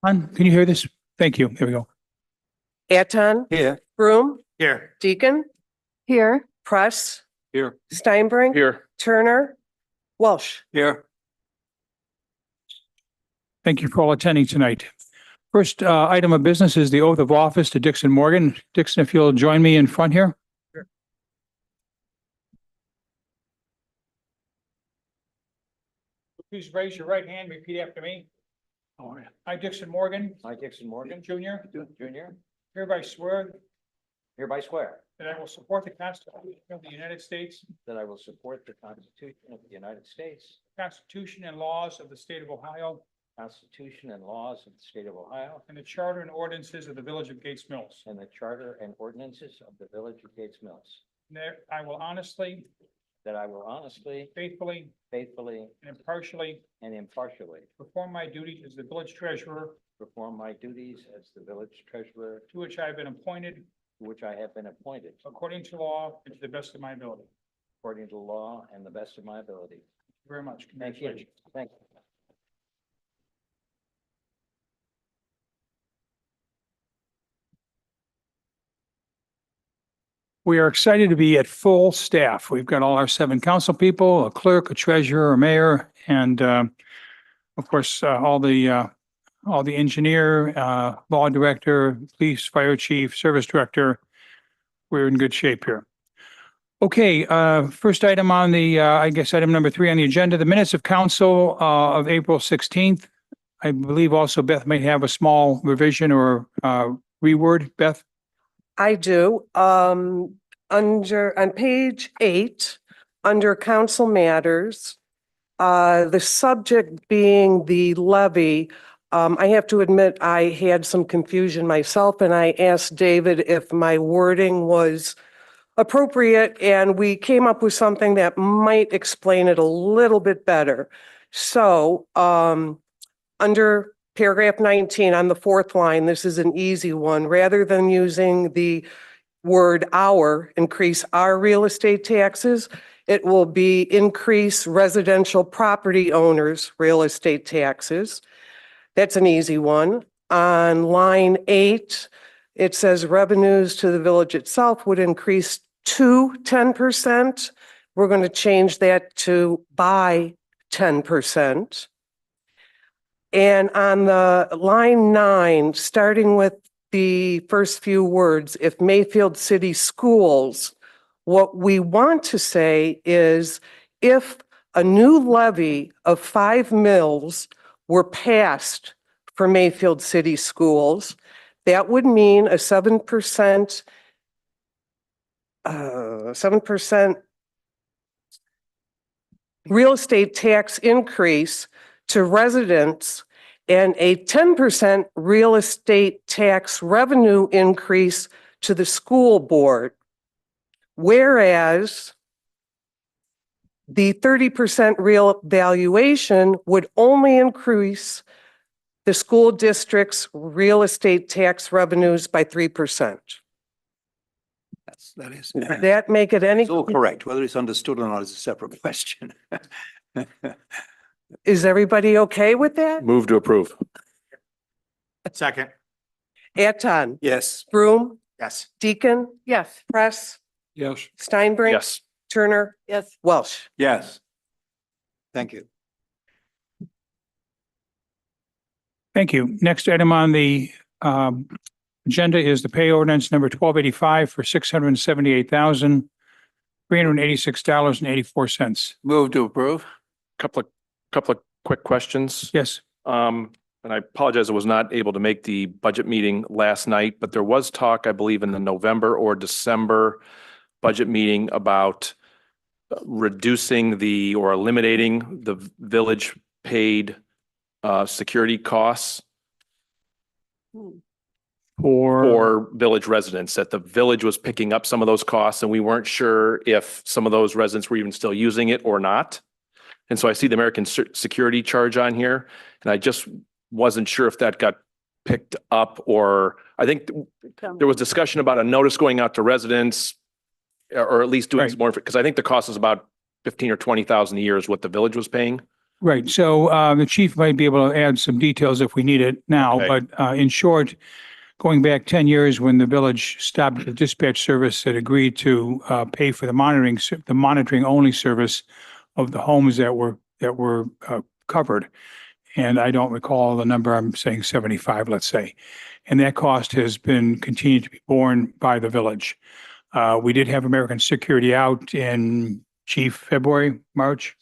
Can you hear this? Thank you. There we go. Aton, Here. Broom, Here. Deacon, Here. Press, Here. Steinbrink, Here. Turner, Walsh. Here. Thank you for all attending tonight. First item of business is the oath of office to Dixon Morgan. Dixon, if you'll join me in front here. Sure. Please raise your right hand, repeat after me. I, Dixon Morgan, I, Dixon Morgan, Jr., Jr., hereby swear hereby swear that I will support the Constitution of the United States, that I will support the Constitution of the United States, Constitution and laws of the state of Ohio, Constitution and laws of the state of Ohio, and the charter and ordinances of the village of Gates Mills. and the charter and ordinances of the village of Gates Mills, And that I will honestly, that I will honestly, faithfully, faithfully, and impartially and impartially perform my duties as the village treasurer, perform my duties as the village treasurer to which I have been appointed to which I have been appointed according to law and to the best of my ability. according to law and the best of my ability. Thank you very much. Thank you. Congratulations. Thank you. We are excited to be at full staff. We've got all our 7 council people, a clerk, a treasurer, a mayor, and of course, all the engineer, law director, police, fire chief, service director. We're in good shape here. Okay, first item on the, I guess, item number 3 on the agenda, the minutes of council of April 16th. I believe also Beth may have a small revision or reword. Beth? I do. On page 8, under council matters, the subject being the levy, I have to admit I had some confusion myself, and I asked David if my wording was appropriate, and we came up with something that might explain it a little bit better. So, under paragraph 19 on the 4th line, this is an easy one. Rather than using the word our, increase our real estate taxes, it will be increase residential property owners' real estate taxes. That's an easy one. On line 8, it says revenues to the village itself would increase to 10%. We're going to change that to by 10%. And on the line 9, starting with the first few words, if Mayfield City Schools, what we want to say is if a new levy of 5 mills were passed for Mayfield City Schools, that would mean a 7% real estate tax increase to residents and a 10% real estate tax revenue increase to the school board. Whereas the 30% real valuation would only increase the school district's real estate tax revenues by 3%. That is. Does that make it any? It's all correct. Whether it's understood or not is a separate question. Is everybody okay with that? Move to approve. Second. Aton, Yes. Broom, Yes. Deacon, Yes. Press, Yes. Steinbrink. Yes. Turner. Yes. Welsh. Yes. Thank you. Thank you. Next item on the agenda is the pay ordinance number 1285 for $678,386.84. Move to approve. Couple of quick questions. Yes. And I apologize, I was not able to make the budget meeting last night, but there was talk, I believe, in the November or December budget meeting about reducing or eliminating the village paid security costs for village residents, that the village was picking up some of those costs and we weren't sure if some of those residents were even still using it or not. And so I see the American security charge on here, and I just wasn't sure if that got picked up, or I think there was discussion about a notice going out to residents, or at least doing some more, because I think the cost is about 15 or 20,000 a year is what the village was paying. Right. So the chief might be able to add some details if we need it now, Okay. but in short, going back 10 years when the village stopped the dispatch service that agreed to pay for the monitoring only service of the homes that were covered. And I don't recall the number, I'm saying 75, let's say. And that cost has been continued to be borne by the village. We did have American Security out in February, March.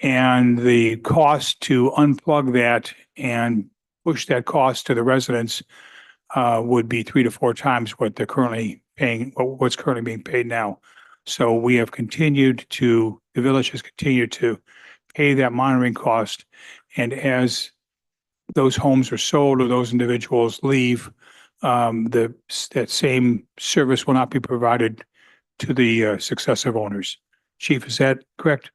And the cost to unplug that and push that cost to the residents would be 3 to 4 times what they're currently paying, what's currently being paid now. So we have the village has continued to pay that monitoring cost. And as those homes are sold or those individuals leave, that same service will not be provided to the successive owners. Chief, is that correct?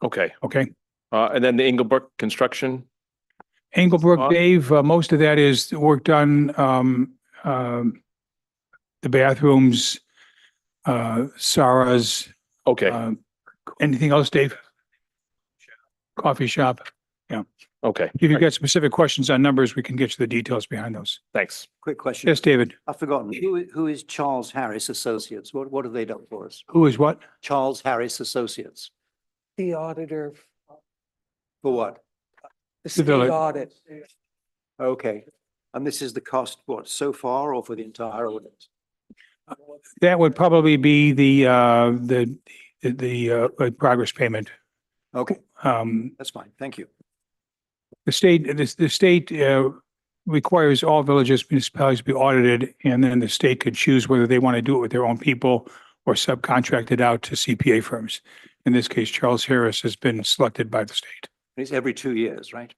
Okay. Okay. And then the Inglebrook construction, Engelbrook, Dave, most of that is work done, the bathrooms, Sarah's, okay, anything else, Dave? Coffee shop. okay, If you've got specific questions on numbers, we can get you the details behind those. thanks. Quick question. Yes, David. I've forgotten. Who is Charles Harris Associates? What have they done for us? Who is what? Charles Harris Associates. The auditor, For what? the state village. audit. Okay. And this is the cost, what, so far or for the entire audit? That would probably be the progress payment. Okay, Um, that's fine. Thank you. the state requires all villages, municipalities to be audited, and then the state could choose whether they want to do it with their own people or subcontract it out to CPA firms. In this case, Charles Harris has been selected by the state. It's every 2 years, right?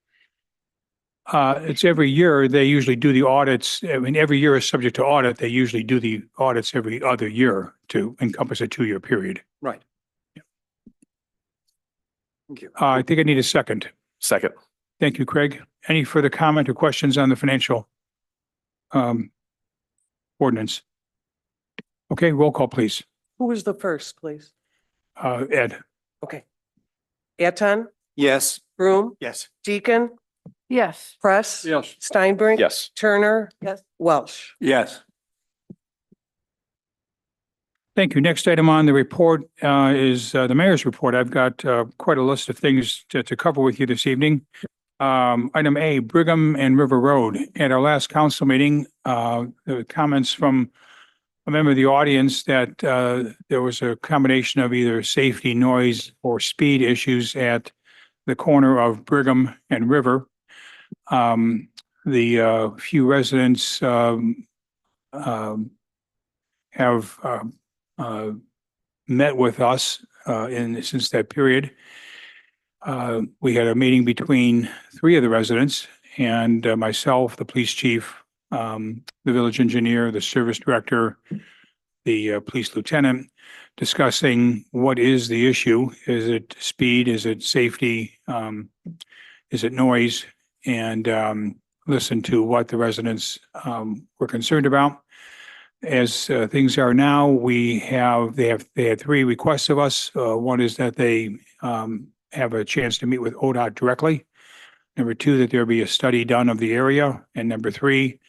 It's every year. They usually do the audits. I mean, every year is subject to audit. They usually do the audits every other year to encompass a 2-year period. Right. Thank you. I think I need a second. Second. Thank you, Craig. Any further comment or questions on the financial ordinance? Okay, roll call, please. Who was the first, please? Ed? Okay. Eton, Yes. Broom, Yes. Deacon, Yes. Press. Yes. Steinbrink. Yes. Turner. Yes. Welsh. Yes. Thank you. Next item on the report is the mayor's report. I've got quite a list of things to cover with you this evening. Item A, Brigham and River Road. At our last council meeting, there were comments from a member of the audience that there was a combination of either safety, noise, or speed issues at the corner of Brigham and River. The few residents have met with us since that period. We had a meeting between 3 of the residents and myself, the police chief, the village engineer, the service director, the police lieutenant, discussing what is the issue. Is it speed? Is it safety? Is it noise? And listen to what the residents were concerned about. As things are now, they had 3 requests of us. One is that they have a chance to meet with ODOT directly. Number 2, that there be a study done of the area. And number 3,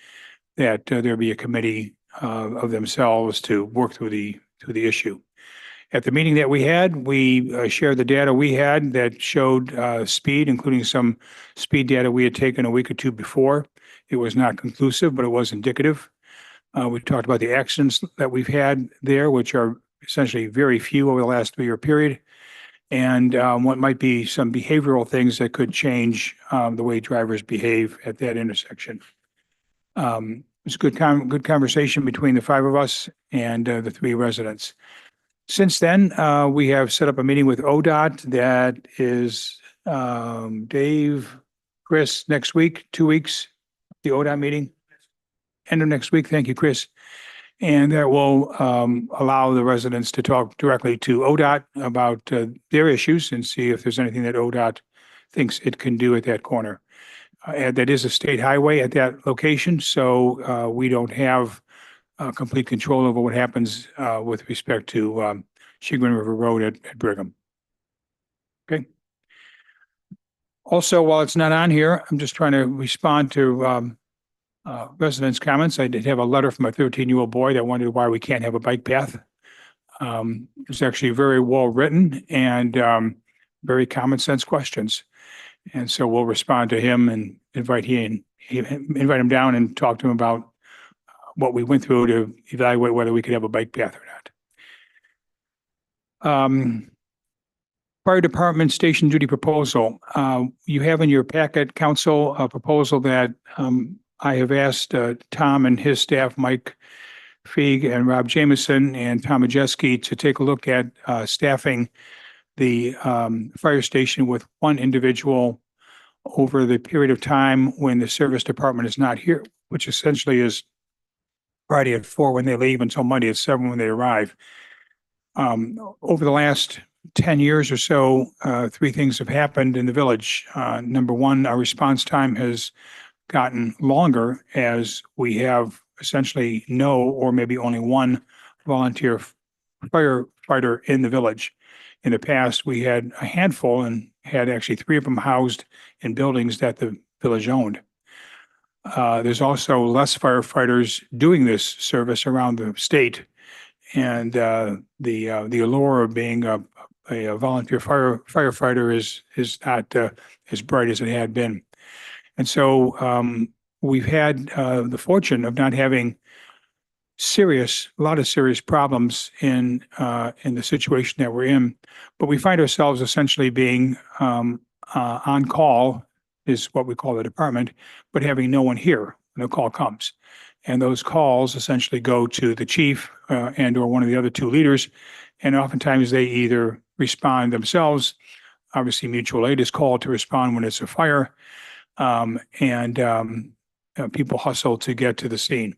that there be a committee of themselves to work through the issue. At the meeting that we had, we shared the data we had that showed speed, including some speed data we had taken a week or 2 before. It was not conclusive, but it was indicative. We talked about the accidents that we've had there, which are essentially very few over the last 3-year period. And what might be some behavioral things that could change the way drivers behave at that intersection. It's a good conversation between the 5 of us and the 3 residents. Since then, we have set up a meeting with ODOT that is Dave, Chris, next week, 2 weeks, the ODOT meeting. End of next week. Thank you, Chris. And that will allow the residents to talk directly to ODOT about their issues and see if there's anything that ODOT thinks it can do at that corner. That is a state highway at that location, so we don't have complete control over what happens with respect to Chagrin River Road at Brigham. Okay. Also, while it's not on here, I'm just trying to respond to residents' comments. I did have a letter from a 13-year-old boy that wondered why we can't have a bike path. It's actually very well written and very common sense questions. And so we'll respond to him and invite him down and talk to him about what we went through to evaluate whether we could have a bike path or not. Fire Department Station Duty Proposal. You have in your packet, council, a proposal that I have asked Tom and his staff, Mike Feig and Rob Jameson and Tom Majeski, to take a look at staffing the fire station with one individual over the period of time when the service department is not here, which essentially is Friday at 4 when they leave until Monday at 7 when they arrive. Over the last 10 years or so, three things have happened in the village. Number one, our response time has gotten longer as we have essentially no or maybe only one volunteer firefighter in the village. In the past, we had a handful and had actually three of them housed in buildings that the village owned. There's also less firefighters doing this service around the state. And the allure of being a volunteer firefighter is not as bright as it had been. And so we've had the fortune of not having a lot of serious problems in the situation that we're in, but we find ourselves essentially being on call, is what we call the department, but having no one here when the call comes. And those calls essentially go to the chief and or one of the other two leaders. And oftentimes they either respond themselves. Obviously, mutual aid is called to respond when it's a fire. People hustle to get to the scene.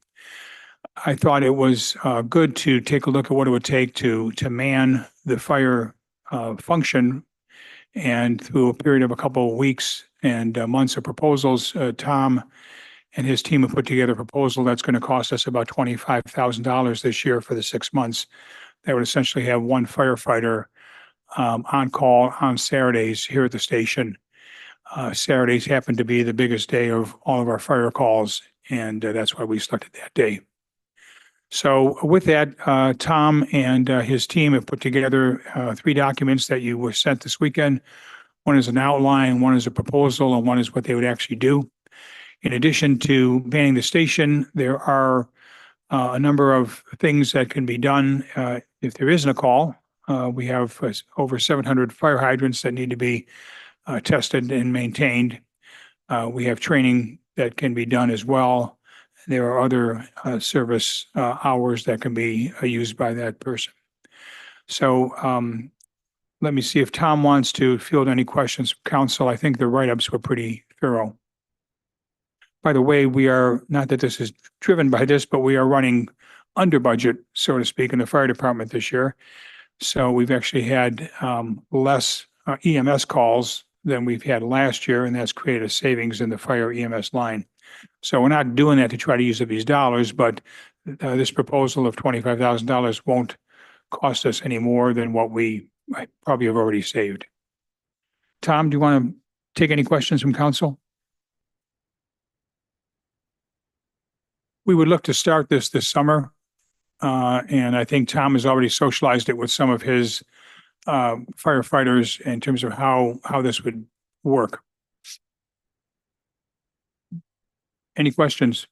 I thought it was good to take a look at what it would take to man the fire function. And through a period of a couple of weeks and months of proposals, Tom and his team have put together a proposal that's going to cost us about $25,000 this year for the 6 months. That would essentially have one firefighter on call on Saturdays here at the station. Saturdays happen to be the biggest day of all of our fire calls, and that's why we selected that day. So with that, Tom and his team have put together three documents that you were sent this weekend. One is an outline, one is a proposal, and one is what they would actually do. In addition to manning the station, there are a number of things that can be done if there isn't a call. We have over 700 fire hydrants that need to be tested and maintained. We have training that can be done as well. There are other service hours that can be used by that person. So let me see if Tom wants to field any questions from council. I think the write-ups were pretty thorough. By the way, we are, not that this is driven by this, but we are running under budget, so to speak, in the fire department this year. So we've actually had less EMS calls than we've had last year, and that's created a savings in the fire EMS line. So we're not doing that to try to use up these dollars, but this proposal of $25,000 won't cost us any more than what we probably have already saved. Tom, do you want to take any questions from council? We would look to start this summer. And I think Tom has already socialized it with some of his firefighters in terms of how this would work. Any questions?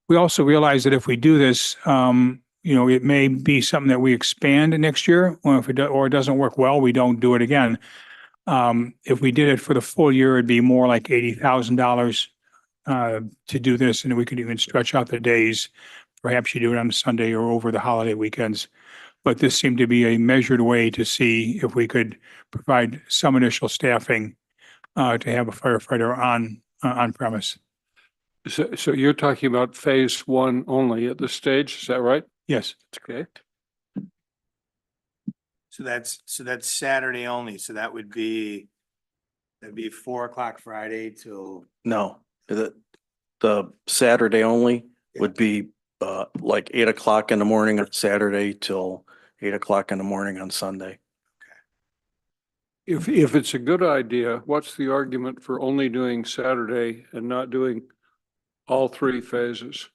We also realize that if we do this, it may be something that we expand next year, or if it doesn't work well, we don't do it again. If we did it for the full year, it'd be more like $80,000 to do this, and we could even stretch out the days. Perhaps you do it on a Sunday or over the holiday weekends. But this seemed to be a measured way to see if we could provide some initial staffing to have a firefighter on premise. So you're talking about phase one only at this stage, is that right? Yes. Okay. So that's Saturday only. So that'd be 4 o'clock Friday till. No, the Saturday only would be like 8 o'clock in the morning on Saturday till 8 o'clock in the morning on Sunday. If it's a good idea, what's the argument for only doing Saturday and not doing all three phases?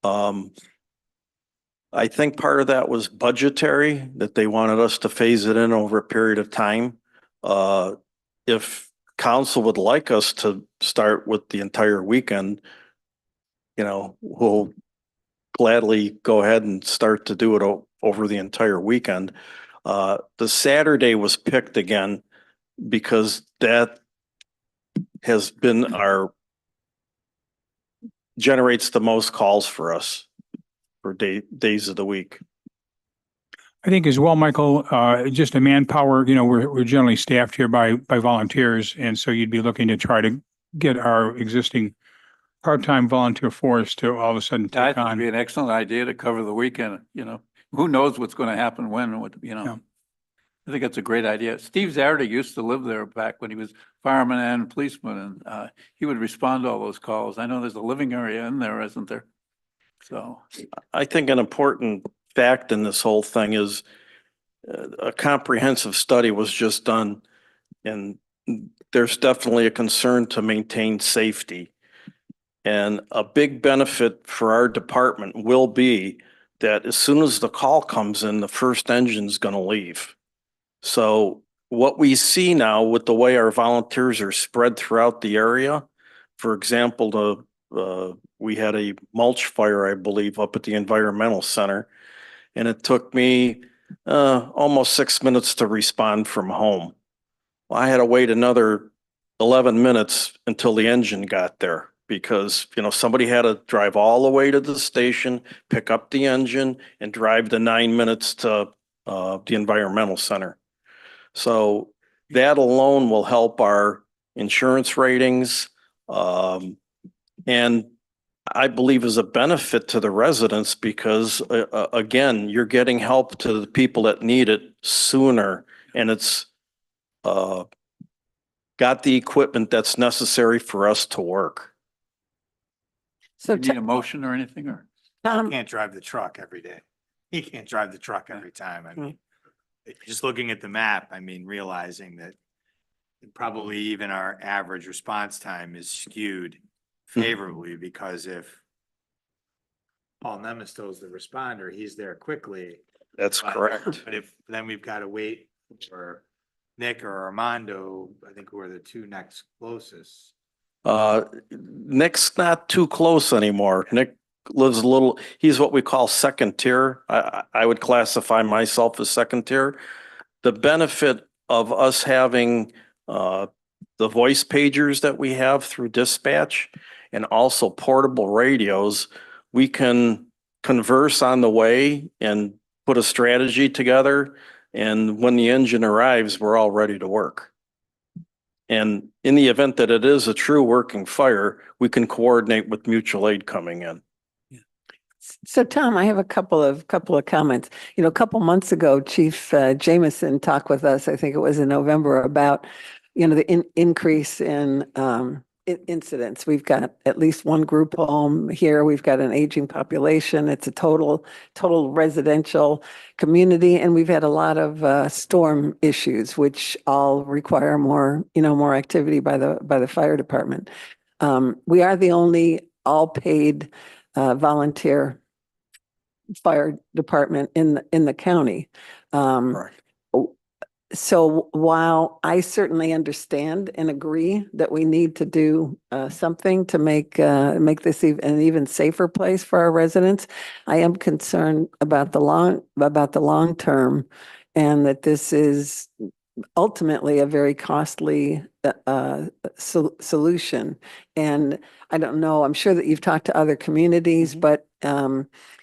I think part of that was budgetary, that they wanted us to phase it in over a period of time. If council would like us to start with the entire weekend, we'll gladly go ahead and start to do it over the entire weekend. The Saturday was picked again because that has been generates the most calls for us for days of the week. I think as well, Michael, just a manpower, we're generally staffed here by volunteers. And so you'd be looking to try to get our existing part-time volunteer force to all of a sudden I take think it'd be on. an excellent idea to cover the weekend, who knows what's going to happen when, and what, Yeah. I think that's a great idea. Steve Zardy used to live there back when he was fireman and policeman, and he would respond to all those calls. I know there's a living area in there, isn't there? So, I think an important fact in this whole thing is a comprehensive study was just done, and there's definitely a concern to maintain safety. And a big benefit for our department will be that as soon as the call comes in, the first engine's going to leave. So what we see now with the way our volunteers are spread throughout the area, for example, we had a mulch fire, I believe, up at the environmental center, and it took me almost 6 minutes to respond from home. Well, I had to wait another 11 minutes until the engine got there because, somebody had to drive all the way to the station, pick up the engine, and drive the 9 minutes to the environmental center. So that alone will help our insurance ratings, and I believe is a benefit to the residents because again, you're getting help to the people that need it sooner, and it's got the equipment that's necessary for us to work. So you need a motion or anything, or? You can't drive the truck every day. You can't drive the truck every time. I mean, just looking at the map, realizing that probably even our average response time is skewed favorably because if Paul Nemisto is the responder, he's there quickly. That's correct. But if then we've got to wait for Nick or Armando, I think who are the two next closest. Nick's not too close anymore. Nick lives he's what we call second tier. I would classify myself as second tier. The benefit of us having the voice pagers that we have through dispatch and also portable radios, we can converse on the way and put a strategy together. And when the engine arrives, we're all ready to work. And in the event that it is a true working fire, we can coordinate with mutual aid coming in. So Tom, I have a couple of comments. A couple months ago, Chief Jameson talked with us, I think it was in November, about, the increase in incidents. We've got at least one group home here. We've got an aging population. It's a total residential community. And we've had a lot of storm issues, which all require more activity by the fire department. We are the only all paid volunteer fire department in the county. Right. So while I certainly understand and agree that we need to do something to make this an even safer place for our residents, I am concerned about the long term, and that this is ultimately a very costly solution. And I don't know, I'm sure that you've talked to other communities, but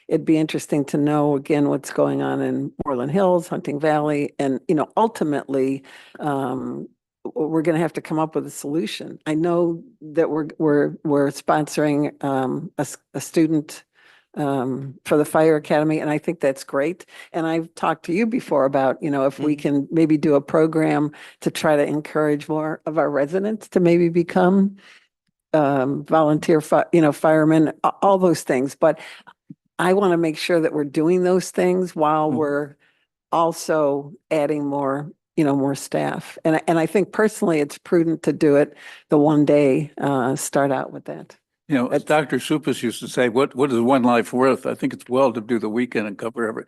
it'd be interesting to know again what's going on in Moreland Hills, Hunting Valley, and ultimately we're going to have to come up with a solution. I know that we're sponsoring a student for the fire academy, and I think that's great. And I've talked to you before about if we can maybe do a program to try to encourage more of our residents to maybe become volunteer firemen, all those things. But I want to make sure that we're doing those things while we're also adding more more staff. And I think personally, it's prudent to do it the one day, start out with that. As Dr. Supis used to say, what is one life worth? I think it's well to do the weekend and cover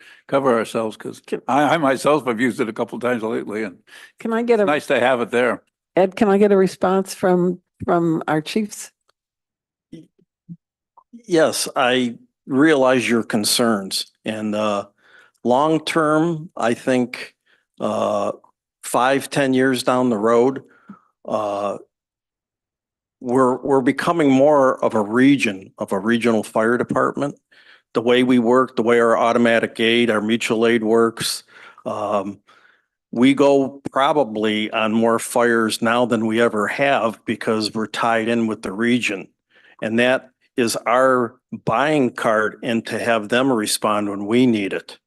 ourselves, because I myself have used it a couple times lately, and Can I get it's nice to have it there. Ed, can I get a response from our chiefs? Yes, I realize your concerns and long term, I think 5-10 years down the road, we're becoming more of a regional fire department. The way we work, the way our automatic aid, our mutual aid works. We go probably on more fires now than we ever have because we're tied in with the region. And that is our buying card and to have them respond when we need it.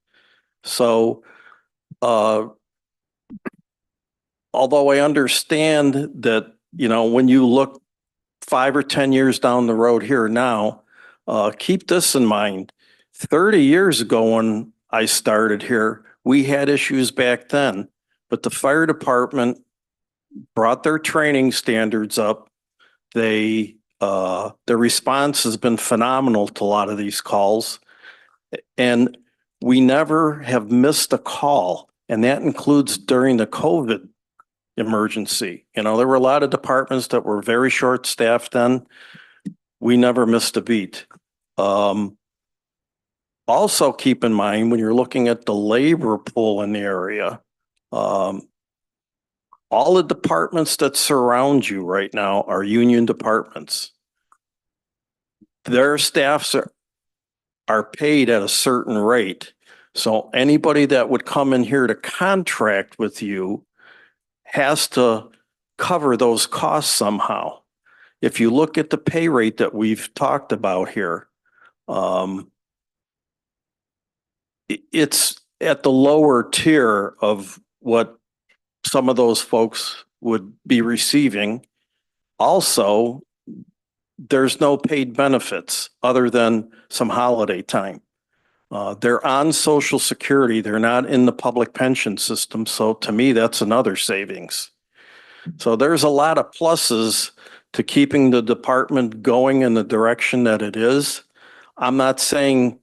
So, although I understand that, when you look 5 or 10 years down the road here now, keep this in mind. 30 years ago when I started here, we had issues back then, but the fire department brought their training standards up. Their response has been phenomenal to a lot of these calls. And we never have missed a call. And that includes during the COVID emergency. There were a lot of departments that were very short-staffed then. We never missed a beat. Also keep in mind when you're looking at the labor pool in the area, all the departments that surround you right now are union departments. Their staffs are paid at a certain rate. So anybody that would come in here to contract with you has to cover those costs somehow. If you look at the pay rate that we've talked about here, it's at the lower tier of what some of those folks would be receiving. Also, there's no paid benefits other than some holiday time. They're on Social Security. They're not in the public pension system. So to me, that's another savings. So there's a lot of pluses to keeping the department going in the direction that it is. I'm not saying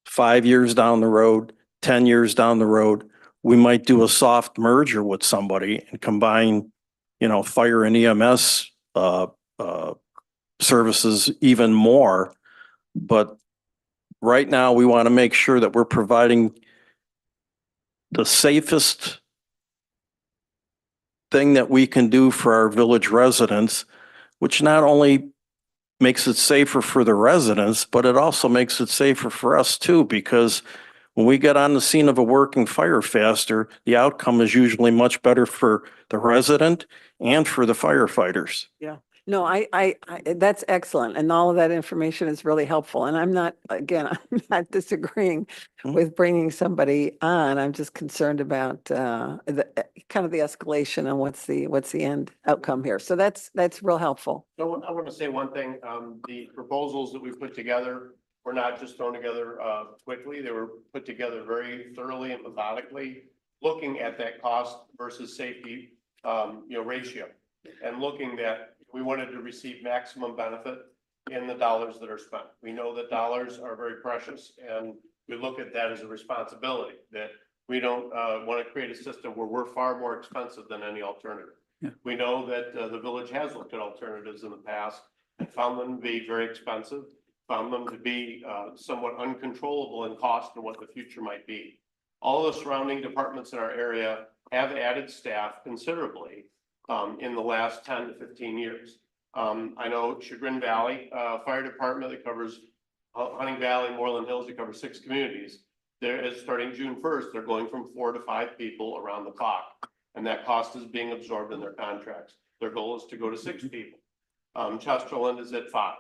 5 years down the road, 10 years down the road, we might do a soft merger with somebody and combine, fire and EMS services even more. But right now, we want to make sure that we're providing the safest thing that we can do for our village residents, which not only makes it safer for the residents, but it also makes it safer for us too, because when we get on the scene of a working fire faster, the outcome is usually much better for the resident and for the firefighters. Yeah. No, I that's excellent. And all of that information is really helpful. And I'm not disagreeing with bringing somebody on. I'm just concerned about the kind of the escalation and what's the end outcome here. So that's real helpful. So I want to say one thing, the proposals that we put together were not just thrown together quickly. They were put together very thoroughly and methodically, looking at that cost versus safety ratio, and looking that we wanted to receive maximum benefit in the dollars that are spent. We know that dollars are very precious, and we look at that as a responsibility, that we don't want to create a system where we're far more expensive than any alternative. Yeah. We know that the village has looked at alternatives in the past and found them to be very expensive, found them to be somewhat uncontrollable in cost and what the future might be. All the surrounding departments in our area have added staff considerably in the last 10 to 15 years. I know Chagrin Valley Fire Department that covers Hunting Valley, Moreland Hills, that covers 6 communities. Starting June 1st, they're going from 4 to 5 people around the clock, and that cost is being absorbed in their contracts. Their goal is to go to 6 people. Chesterland is at 5.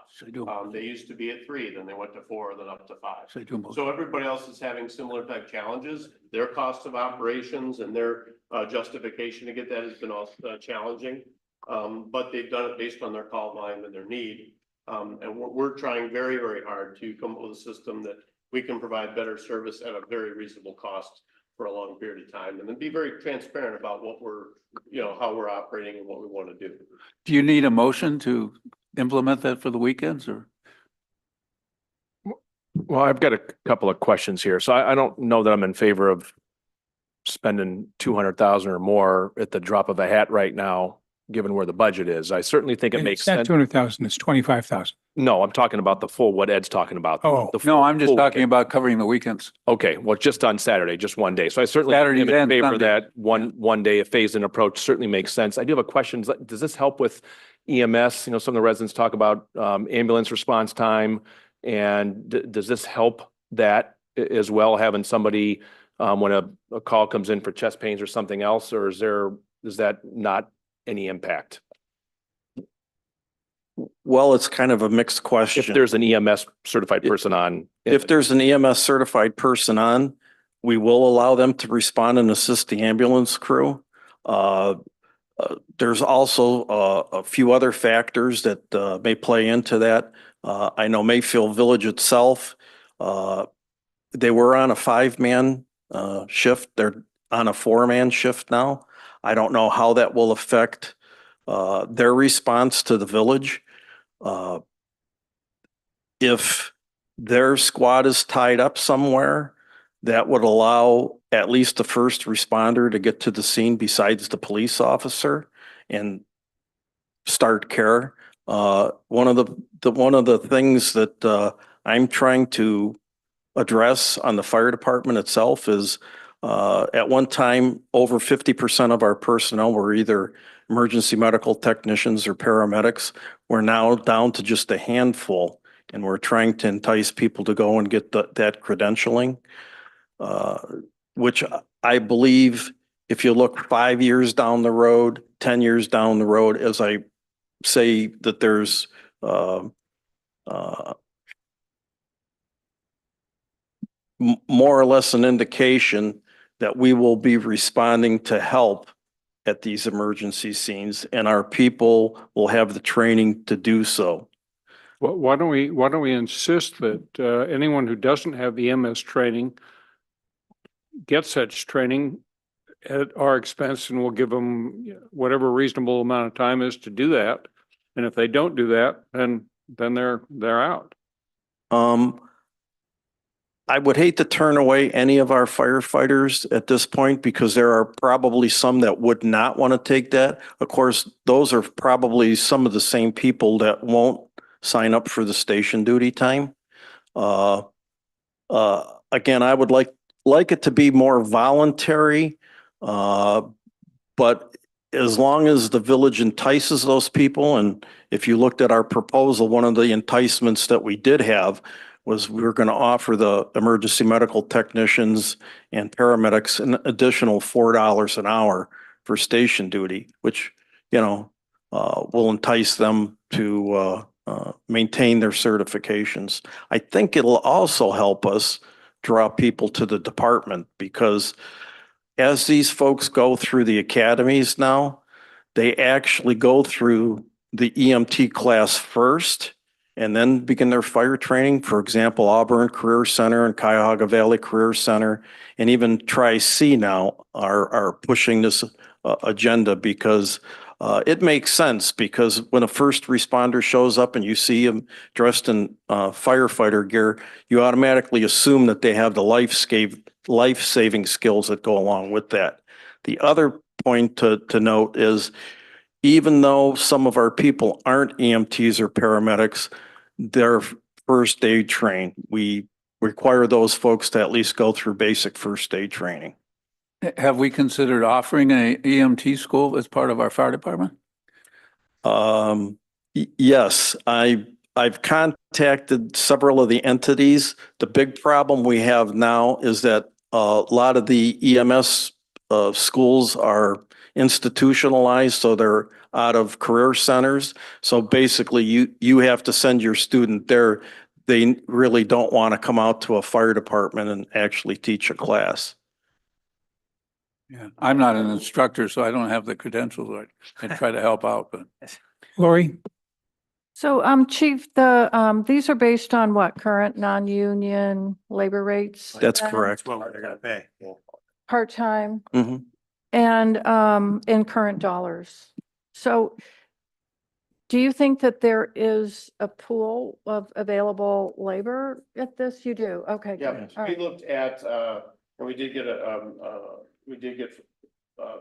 They used to be at 3, then they went to 4, then up to 5. So everybody else is having similar type challenges. Their cost of operations and their justification to get that has been also challenging. But they've done it based on their call volume and their need. And we're trying very, very hard to come up with a system that we can provide better service at a very reasonable cost for a long period of time and then be very transparent about what we're, you know, how we're operating and what we want to do. Do you need a motion to implement that for the weekends or? Well, I've got a couple of questions here. So I don't know that I'm in favor of spending 200,000 or more at the drop of a hat right now, given where the budget is. I certainly think it And makes it's not sense. 200,000, it's 25,000. No, I'm talking about the full, what Ed's talking about. Oh. The No, full- I'm just full talking weekend. about covering the weekends. Okay, well, just on Saturday, just one day. So I certainly Saturdays am in and favor of Sundays. that. One day, a phased-in approach certainly makes sense. I do have a question. Does this help with EMS? You know, some of the residents talk about ambulance response time. And does this help that as well, having somebody when a call comes in for chest pains or something else, or is that not any impact? Well, it's kind of a mixed question. If there's an EMS certified person on. If there's an EMS certified person on, we will allow them to respond and assist the ambulance crew. There's also a few other factors that may play into that. I know Mayfield Village itself, they were on a 5-man shift. They're on a 4-man shift now. I don't know how that will affect their response to the village. If their squad is tied up somewhere, that would allow at least the first responder to get to the scene besides the police officer and start care. One of the things that I'm trying to address on the fire department itself is at one time, over 50% of our personnel were either emergency medical technicians or paramedics. We're now down to just a handful, and we're trying to entice people to go and get that credentialing, which I believe if you look 5 years down the road, 10 years down the road, as I say that there's more or less an indication that we will be responding to help at these emergency scenes, and our people will have the training to do so. Well, why don't we insist that anyone who doesn't have EMS training gets such training at our expense, and we'll give them whatever reasonable amount of time is to do that. And if they don't do that, then they're out. I would hate to turn away any of our firefighters at this point because there are probably some that would not want to take that. Of course, those are probably some of the same people that won't sign up for the station duty time. Again, I would like it to be more voluntary, but as long as the village entices those people, and if you looked at our proposal, one of the enticements that we did have was we were going to offer the emergency medical technicians and paramedics an additional $4 an hour for station duty, which, will entice them to maintain their certifications. I think it'll also help us draw people to the department because as these folks go through the academies now, they actually go through the EMT class first and then begin their fire training. For example, Auburn Career Center and Cuyahoga Valley Career Center, and even Tri-C now are pushing this agenda because it makes sense, because when a first responder shows up and you see him dressed in firefighter gear, you automatically assume that they have the life-saving skills that go along with that. The other point to note is even though some of our people aren't EMTs or paramedics, they're first aid trained. We require those folks to at least go through basic first aid training. Have we considered offering an EMT school as part of our fire department? Yes, I've contacted several of the entities. The big problem we have now is that a lot of the EMS schools are institutionalized, so they're out of career centers. So basically you have to send your student there. They really don't want to come out to a fire department and actually teach a class. Yeah, I'm not an instructor, so I don't have the credentials. I try to help out, but. Lori? So, Chief, these are based on what, current non-union labor rates? That's correct. That's what they're gonna pay. part-time, Mhm. and in current dollars. So do you think that there is a pool of available labor at this? You do? Okay, Yeah, good. All we right. looked at, and we did get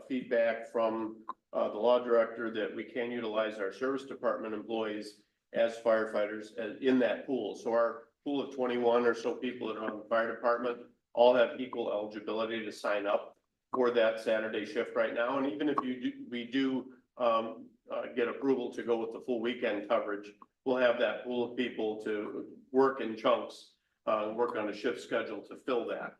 feedback from, the law director that we can utilize our service department employees as firefighters in that pool. So our pool of 21 or so people that are on the fire department all have equal eligibility to sign up for that Saturday shift right now. And even if we do, get approval to go with the full weekend coverage, we'll have that pool of people to work in chunks, work on a shift schedule to fill that.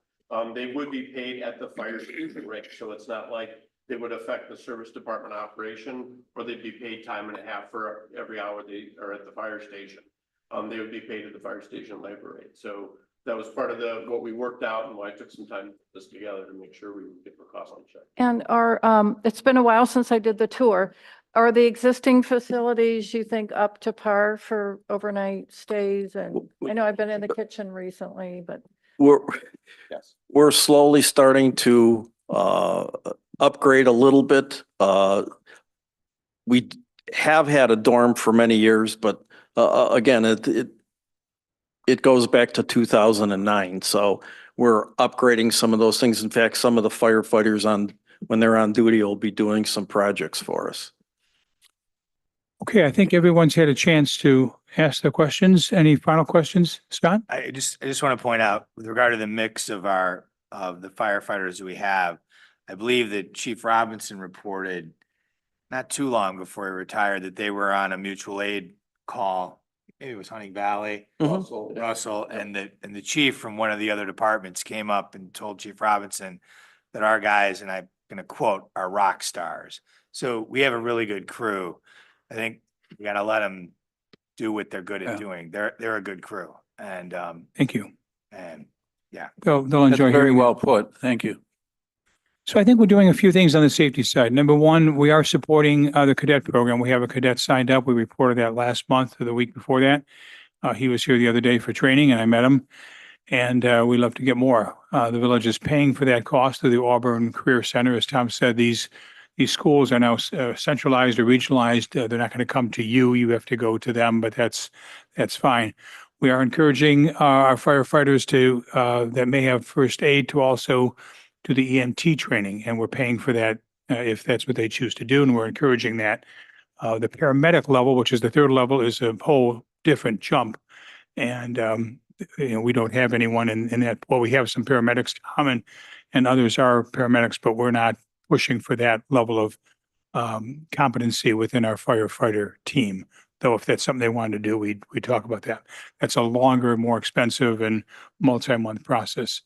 They would be paid at the fire station rate, so it's not like they would affect the service department operation, or they'd be paid time and a half for every hour they are at the fire station. They would be paid at the fire station labor rate. So that was part of what we worked out, and why I took some time to put this together to make sure we would get the cost in check. And it's been a while since I did the tour. Are the existing facilities, you think, up to par for overnight stays? And I know I've been in the kitchen recently, but Yes. We're slowly starting to upgrade a little bit. We have had a dorm for many years, but again, it goes back to 2009. So we're upgrading some of those things. In fact, some of the firefighters when they're on duty will be doing some projects for us. Okay, I think everyone's had a chance to ask their questions. Any final questions, Scott? I just want to point out with regard to the mix of the firefighters that we have, I believe that Chief Robinson reported not too long before he retired that they were on a mutual aid call. Maybe it was Hunting Valley, Russell, and the chief from one of the other departments came up and told Chief Robinson that our guys, and I'm going to quote, are rock stars. So we have a really good crew. I think we got to let them do what they're good at doing. They're a good crew, and Thank you. yeah. They'll That's enjoy very hearing that. well put. Thank you. So I think we're doing a few things on the safety side. Number one, we are supporting the cadet program. We have a cadet signed up. We reported that last month or the week before that. He was here the other day for training and I met him. And we'd love to get more. The village is paying for that cost through the Auburn Career Center. As Tom said, these schools are now centralized or regionalized. They're not going to come to you. You have to go to them, but that's fine. We are encouraging our firefighters that may have first aid to also do the EMT training, and we're paying for that if that's what they choose to do, and we're encouraging that. The paramedic level, which is the third level, is a whole different jump. And, we don't have anyone in that. Well, we have some paramedics, Tom, and others are paramedics, but we're not pushing for that level of competency within our firefighter team. Though if that's something they wanted to do, we talk about that. That's a longer, more expensive and multi-month process.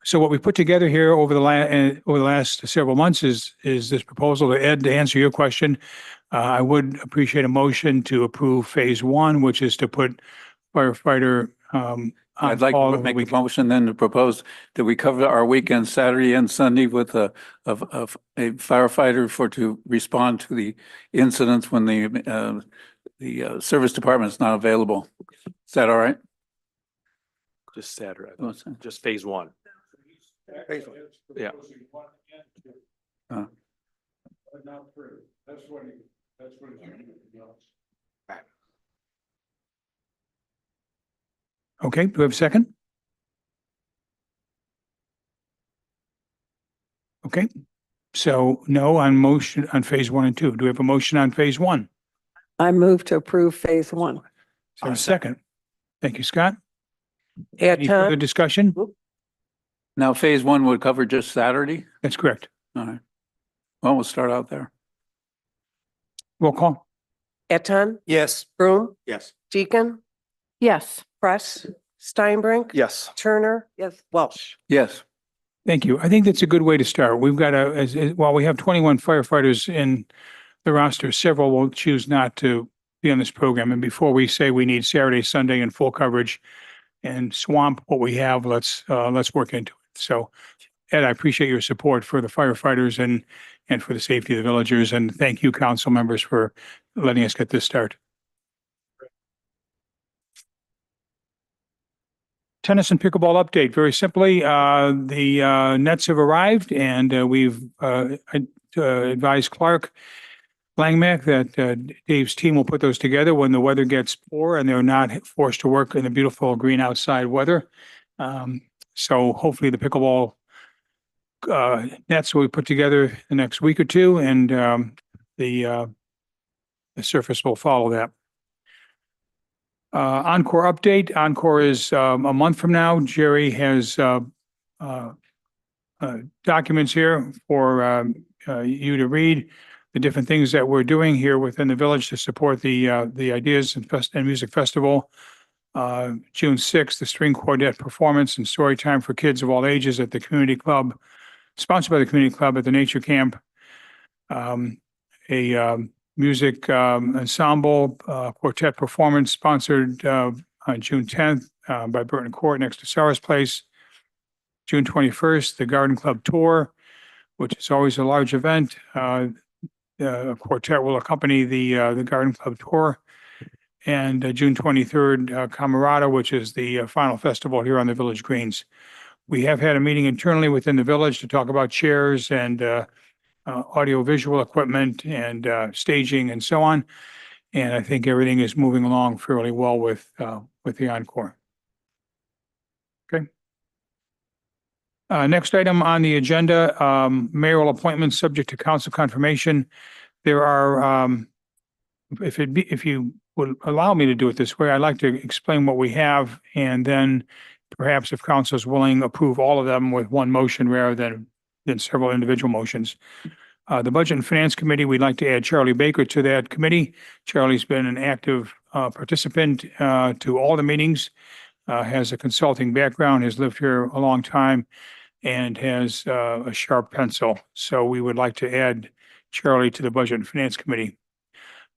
So what we put together here over the last several months is this proposal. Ed, to answer your question, I would appreciate a motion to approve phase one, which is to put firefighter I'd like to make a motion then to propose that we cover our weekend, Saturday and Sunday with a firefighter to respond to the incidents when the service department is not available. Is that all right? Just Saturday, What's that? just phase one. Yeah. Okay, do we have a second? Okay, so no on motion on phase one and two. Do we have a motion on phase one? I move to approve phase one. Is there a second? Thank you, Scott. At Any further time, discussion? Now, phase one would cover just Saturday? That's correct. All right. Well, we'll start out there. Roll call. Eton, Yes. Broom, Yes. Deacon, yes. Press, Steinbrink, Yes. Turner, yes, Welsh. Yes. Thank you. I think that's a good way to start. We've got while we have 21 firefighters in the roster, several will choose not to be on this program. And before we say we need Saturday, Sunday and full coverage and swamp what we have, let's work into it. So Ed, I appreciate your support for the firefighters and for the safety of the villagers. And thank you, council members, for letting us get this start. Tennis and pickleball update. Very simply, the nets have arrived and we've advised Clark Langmack that Dave's team will put those together when the weather gets poor and they're not forced to work in the beautiful green outside weather. So hopefully the pickleball nets will be put together the next week or two and the surface will follow that. Encore update. Encore is a month from now. Jerry has documents here for you to read the different things that we're doing here within the village to support the Ideas and Music Festival. June 6th, the string quartet performance and story time for kids of all ages at the community club, sponsored by the community club at the nature camp. A music ensemble quartet performance sponsored on June 10th by Burton Court next to Sarah's Place. June 21st, the Garden Club Tour, which is always a large event. A quartet will accompany the Garden Club Tour. And June 23rd, Camarada, which is the final festival here on the Village Greens. We have had a meeting internally within the village to talk about chairs and audio-visual equipment and staging and so on. And I think everything is moving along fairly well with the Encore. Okay. Next item on the agenda, mayoral appointments subject to council confirmation. There are, if you would allow me to do it this way, I'd like to explain what we have and then perhaps if council is willing, approve all of them with one motion rather than several individual motions. The Budget and Finance Committee, we'd like to add Charlie Baker to that committee. Charlie's been an active participant to all the meetings, has a consulting background, has lived here a long time, and has a sharp pencil. So we would like to add Charlie to the Budget and Finance Committee.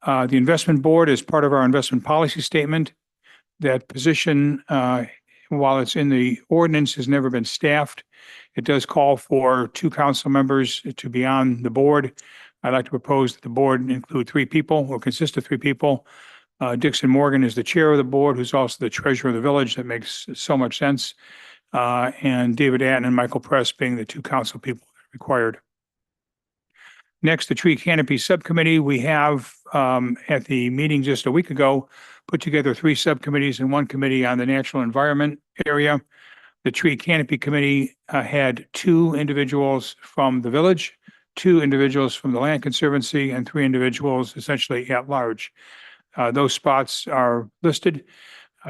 The Investment Board is part of our investment policy statement. That position, while it's in the ordinance, has never been staffed. It does call for 2 council members to be on the board. I'd like to propose that the board include 3 people or consist of 3 people. Dixon Morgan is the chair of the board, who's also the treasurer of the village. That makes so much sense. And David Atten and Michael Press being the 2 council people required. Next, the Tree Canopy Subcommittee. We have, at the meeting just a week ago, put together 3 subcommittees and 1 committee on the natural environment area. The Tree Canopy Committee had 2 individuals from the village, 2 individuals from the Land Conservancy, and 3 individuals essentially at large. Those spots are listed.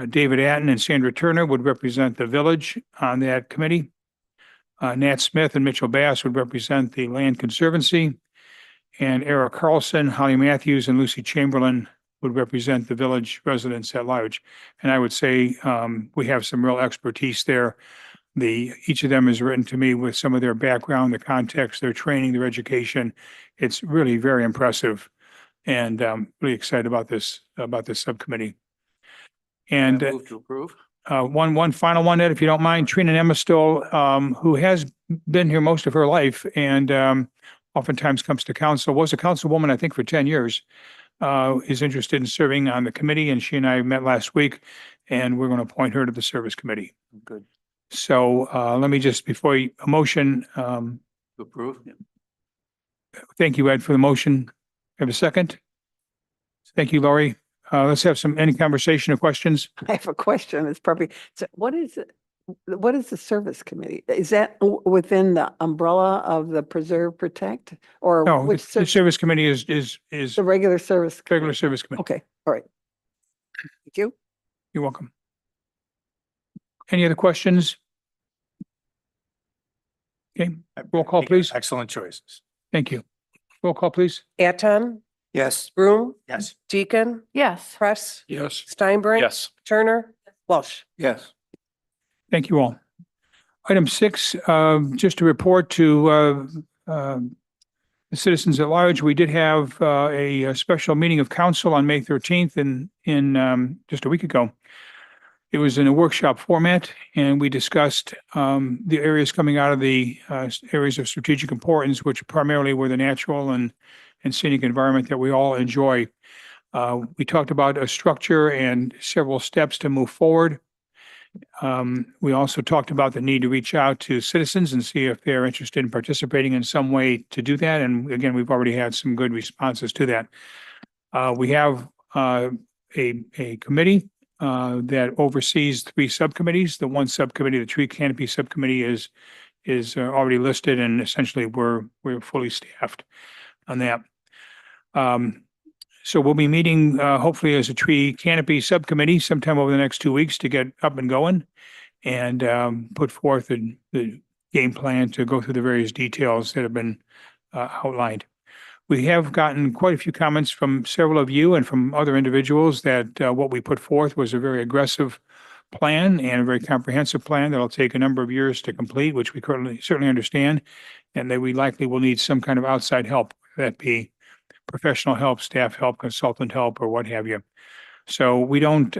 David Atten and Sandra Turner would represent the village on that committee. Nat Smith and Mitchell Bass would represent the Land Conservancy. And Eric Carlson, Holly Matthews, and Lucy Chamberlain would represent the village residents at large. And I would say we have some real expertise there. Each of them has written to me with some of their background, the context, their training, their education. It's really very impressive. And really excited about this subcommittee. And Move to approve. one final one, Ed, if you don't mind, Trina Nemistill, who has been here most of her life and oftentimes comes to council, was a councilwoman, I think, for 10 years, is interested in serving on the committee, and she and I met last week, and we're going to appoint her to the service committee. Good. So let me just, before a motion, To approve. Yeah. thank you, Ed, for the motion. Have a second? Thank you, Laurie. Let's have any conversation or questions. I have a question. It's probably, so what is it? What is the service committee? Is that within the umbrella of the Preserve Protect or No, which the service committee is the regular service? regular service committee. Okay, all right. Thank you. You're welcome. Any other questions? Okay, roll call, please. Excellent choices. Thank you. Roll call, please. Aton, Yes. Broom, Yes. Deacon, Yes. Press, Yes. Steinbrink. Yes. Turner, Walsh. Yes. Thank you all. Item 6, just to report to the citizens at large, we did have a special meeting of council on May 13th in just a week ago. It was in a workshop format, and we discussed the areas coming out of the areas of strategic importance, which primarily were the natural and scenic environment that we all enjoy. We talked about a structure and several steps to move forward. We also talked about the need to reach out to citizens and see if they're interested in participating in some way to do that. And again, we've already had some good responses to that. We have a committee that oversees 3 subcommittees. The one subcommittee, the tree canopy subcommittee, is already listed, and essentially we're fully staffed on that. So we'll be meeting hopefully as a tree canopy subcommittee sometime over the next 2 weeks to get up and going and put forth the game plan to go through the various details that have been outlined. We have gotten quite a few comments from several of you and from other individuals that what we put forth was a very aggressive plan and a very comprehensive plan that'll take a number of years to complete, which we currently certainly understand, and that we likely will need some kind of outside help, that be professional help, staff help, consultant help, or what have you. So we don't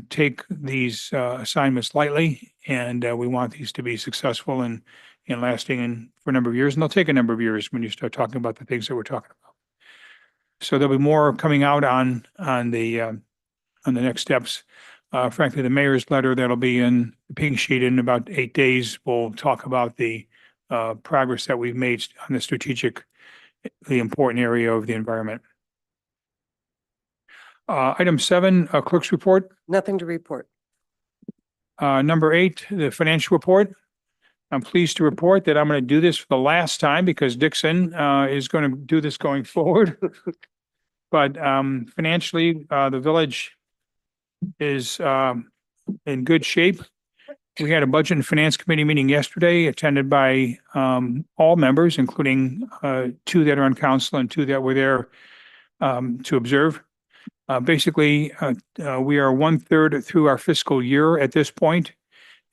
take these assignments lightly, and we want these to be successful and lasting for a number of years. And they'll take a number of years when you start talking about the things that we're talking about. So there'll be more coming out on the next steps. Frankly, the mayor's letter that'll be in the pink sheet in about 8 days will talk about the progress that we've made on the strategically important area of the environment. Item 7, clerk's report. Nothing to report. Number 8, the financial report. I'm pleased to report that I'm going to do this for the last time because Dixon is going to do this going forward. But financially, the village is in good shape. We had a budget and finance committee meeting yesterday, attended by all members, including 2 that are on council and 2 that were there to observe. Basically, we are 1/3 through our fiscal year at this point,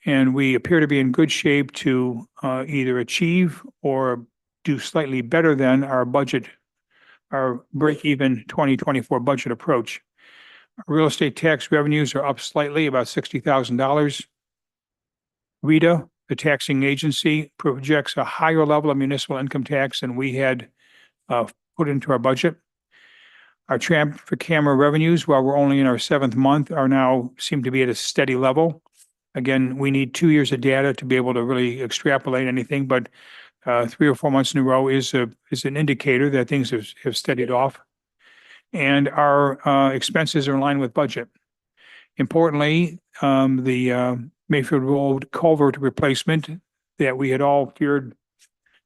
and we appear to be in good shape to either achieve or do slightly better than our budget, our break-even 2024 budget approach. Real estate tax revenues are up slightly, about $60,000. RETA, the taxing agency, projects a higher level of municipal income tax than we had put into our budget. Our traffic camera revenues, while we're only in our 7th month, are now seem to be at a steady level. Again, we need 2 years of data to be able to really extrapolate anything, but 3 or 4 months in a row is an indicator that things have steadied off. And our expenses are in line with budget. Importantly, the Mayfield Road culvert replacement that we had all feared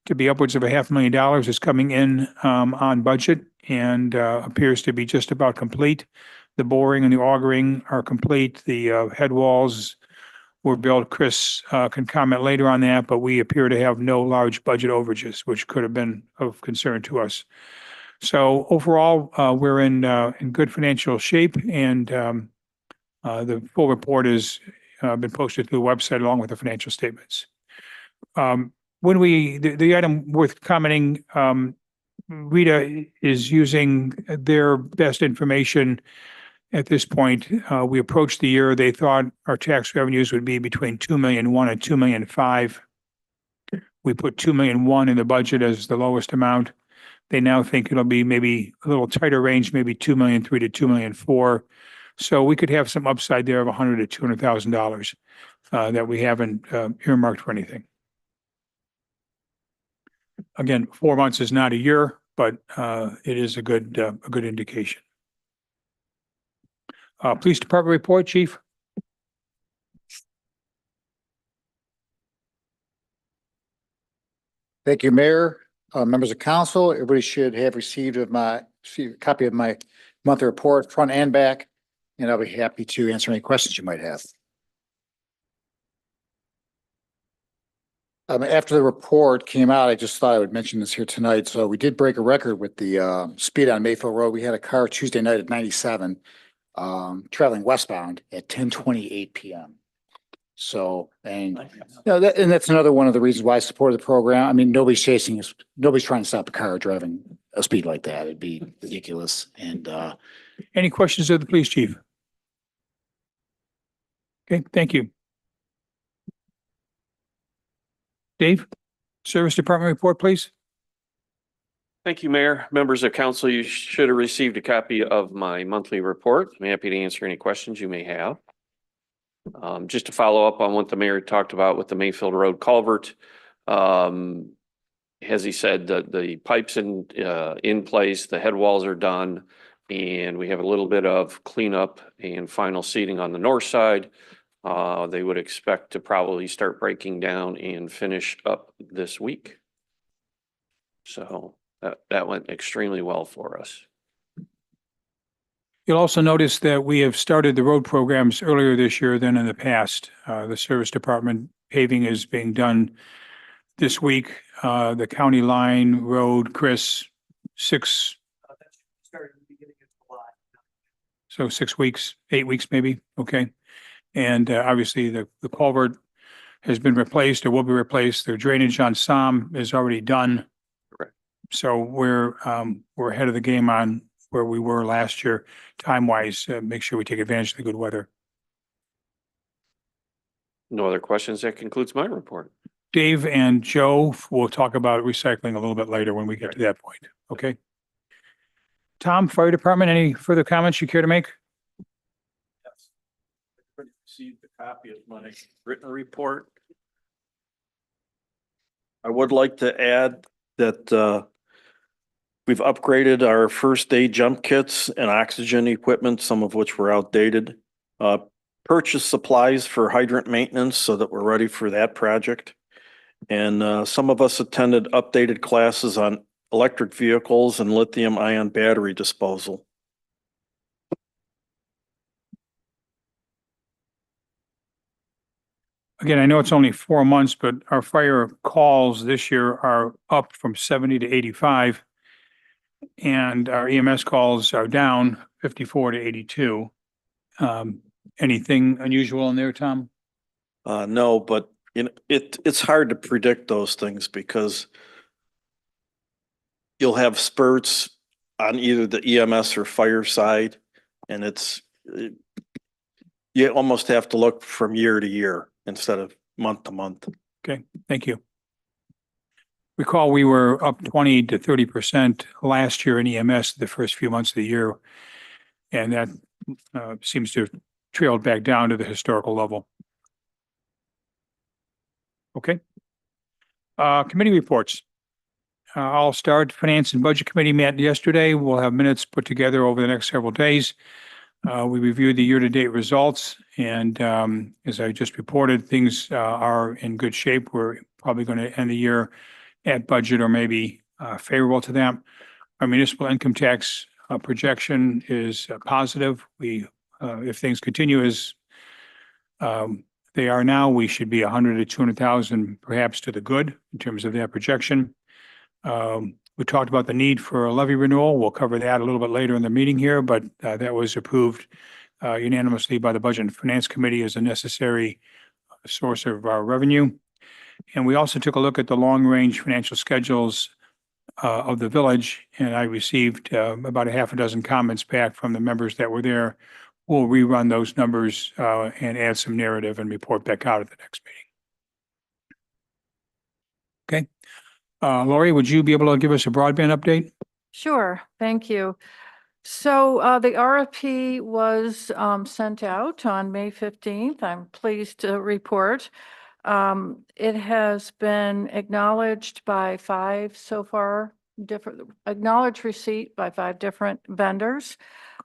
to be upwards of $500,000 is coming in on budget and appears to be just about complete. The boring and the augering are complete. The head walls were built. Chris can comment later on that, but we appear to have no large budget overages, which could have been of concern to us. So overall, we're in good financial shape, and the full report has been posted to the website along with the financial statements. The item worth commenting, RETA is using their best information at this point. We approached the year, they thought our tax revenues would be between 2,000,001 and 2,000,005. We put 2,000,001 in the budget as the lowest amount. They now think it'll be maybe a little tighter range, maybe 2,003,000 to 2,004,000. So we could have some upside there of $100,000 to $200,000 that we haven't earmarked for anything. Again, 4 months is not a year, but it is a good indication. Police Department report, Chief. Thank you, Mayor. Members of council, everybody should have received a copy of my monthly report, front and back, and I'll be happy to answer any questions you might have. After the report came out, I just thought I would mention this here tonight. So we did break a record with the speed on Mayfield Road. We had a car Tuesday night at 97 traveling westbound at 10:28 p.m. So, and that's another one of the reasons why I supported the program. I mean, nobody's chasing us. Nobody's trying to stop a car driving a speed like that. It'd be ridiculous. And any questions of the police chief? Okay, thank you. Dave, Service Department report, please. Thank you, Mayor. Members of council, you should have received a copy of my monthly report. I'm happy to answer any questions you may have. Just to follow up on what the mayor talked about with the Mayfield Road culvert. As he said, the pipes in place, the head walls are done, and we have a little bit of cleanup and final seating on the north side. They would expect to probably start breaking down and finish up this week. So that went extremely well for us. You'll also notice that we have started the road programs earlier this year than in the past. The service department paving is being done this week. The county line road, Chris, 6. So 6 weeks, 8 weeks maybe, okay. And obviously the culvert has been replaced or will be replaced. The drainage on Som is already done. Correct. So we're ahead of the game on where we were last year, time-wise. Make sure we take advantage of the good weather. No other questions. That concludes my report. Dave and Joe will talk about recycling a little bit later when we get to that point, okay? Tom, Fire Department, any further comments you care to make? Received a copy of my written report. I would like to add that we've upgraded our first aid jump kits and oxygen equipment, some of which were outdated. Purchased supplies for hydrant maintenance so that we're ready for that project. And some of us attended updated classes on electric vehicles and lithium-ion battery disposal. Again, I know it's only 4 months, but our fire calls this year are up from 70 to 85. And our EMS calls are down 54 to 82. Anything unusual in there, Tom? No, but it's hard to predict those things because you'll have spurts on either the EMS or fire side, and you almost have to look from year to year instead of month to month. Okay, thank you. Recall we were up 20 to 30% last year in EMS the first few months of the year. And that seems to have trailed back down to the historical level. Okay. Committee reports. I'll start. Finance and Budget Committee met yesterday. We'll have minutes put together over the next several days. We reviewed the year-to-date results, and as I just reported, things are in good shape. We're probably going to end the year at budget or maybe favorable to them. Our municipal income tax projection is positive. If things continue as they are now, we should be 100 to 200,000 perhaps to the good in terms of that projection. We talked about the need for a levy renewal. We'll cover that a little bit later in the meeting here, but that was approved unanimously by the Budget and Finance Committee as a necessary source of our revenue. And we also took a look at the long-range financial schedules of the village, and I received about a half a dozen comments back from the members that were there. We'll rerun those numbers and add some narrative and report back out at the next meeting. Okay. Lori, would you be able to give us a broadband update? Sure, thank you. So the RFP was sent out on May 15th. I'm pleased to report. It has been acknowledged by 5 so far, acknowledged receipt by 5 different vendors.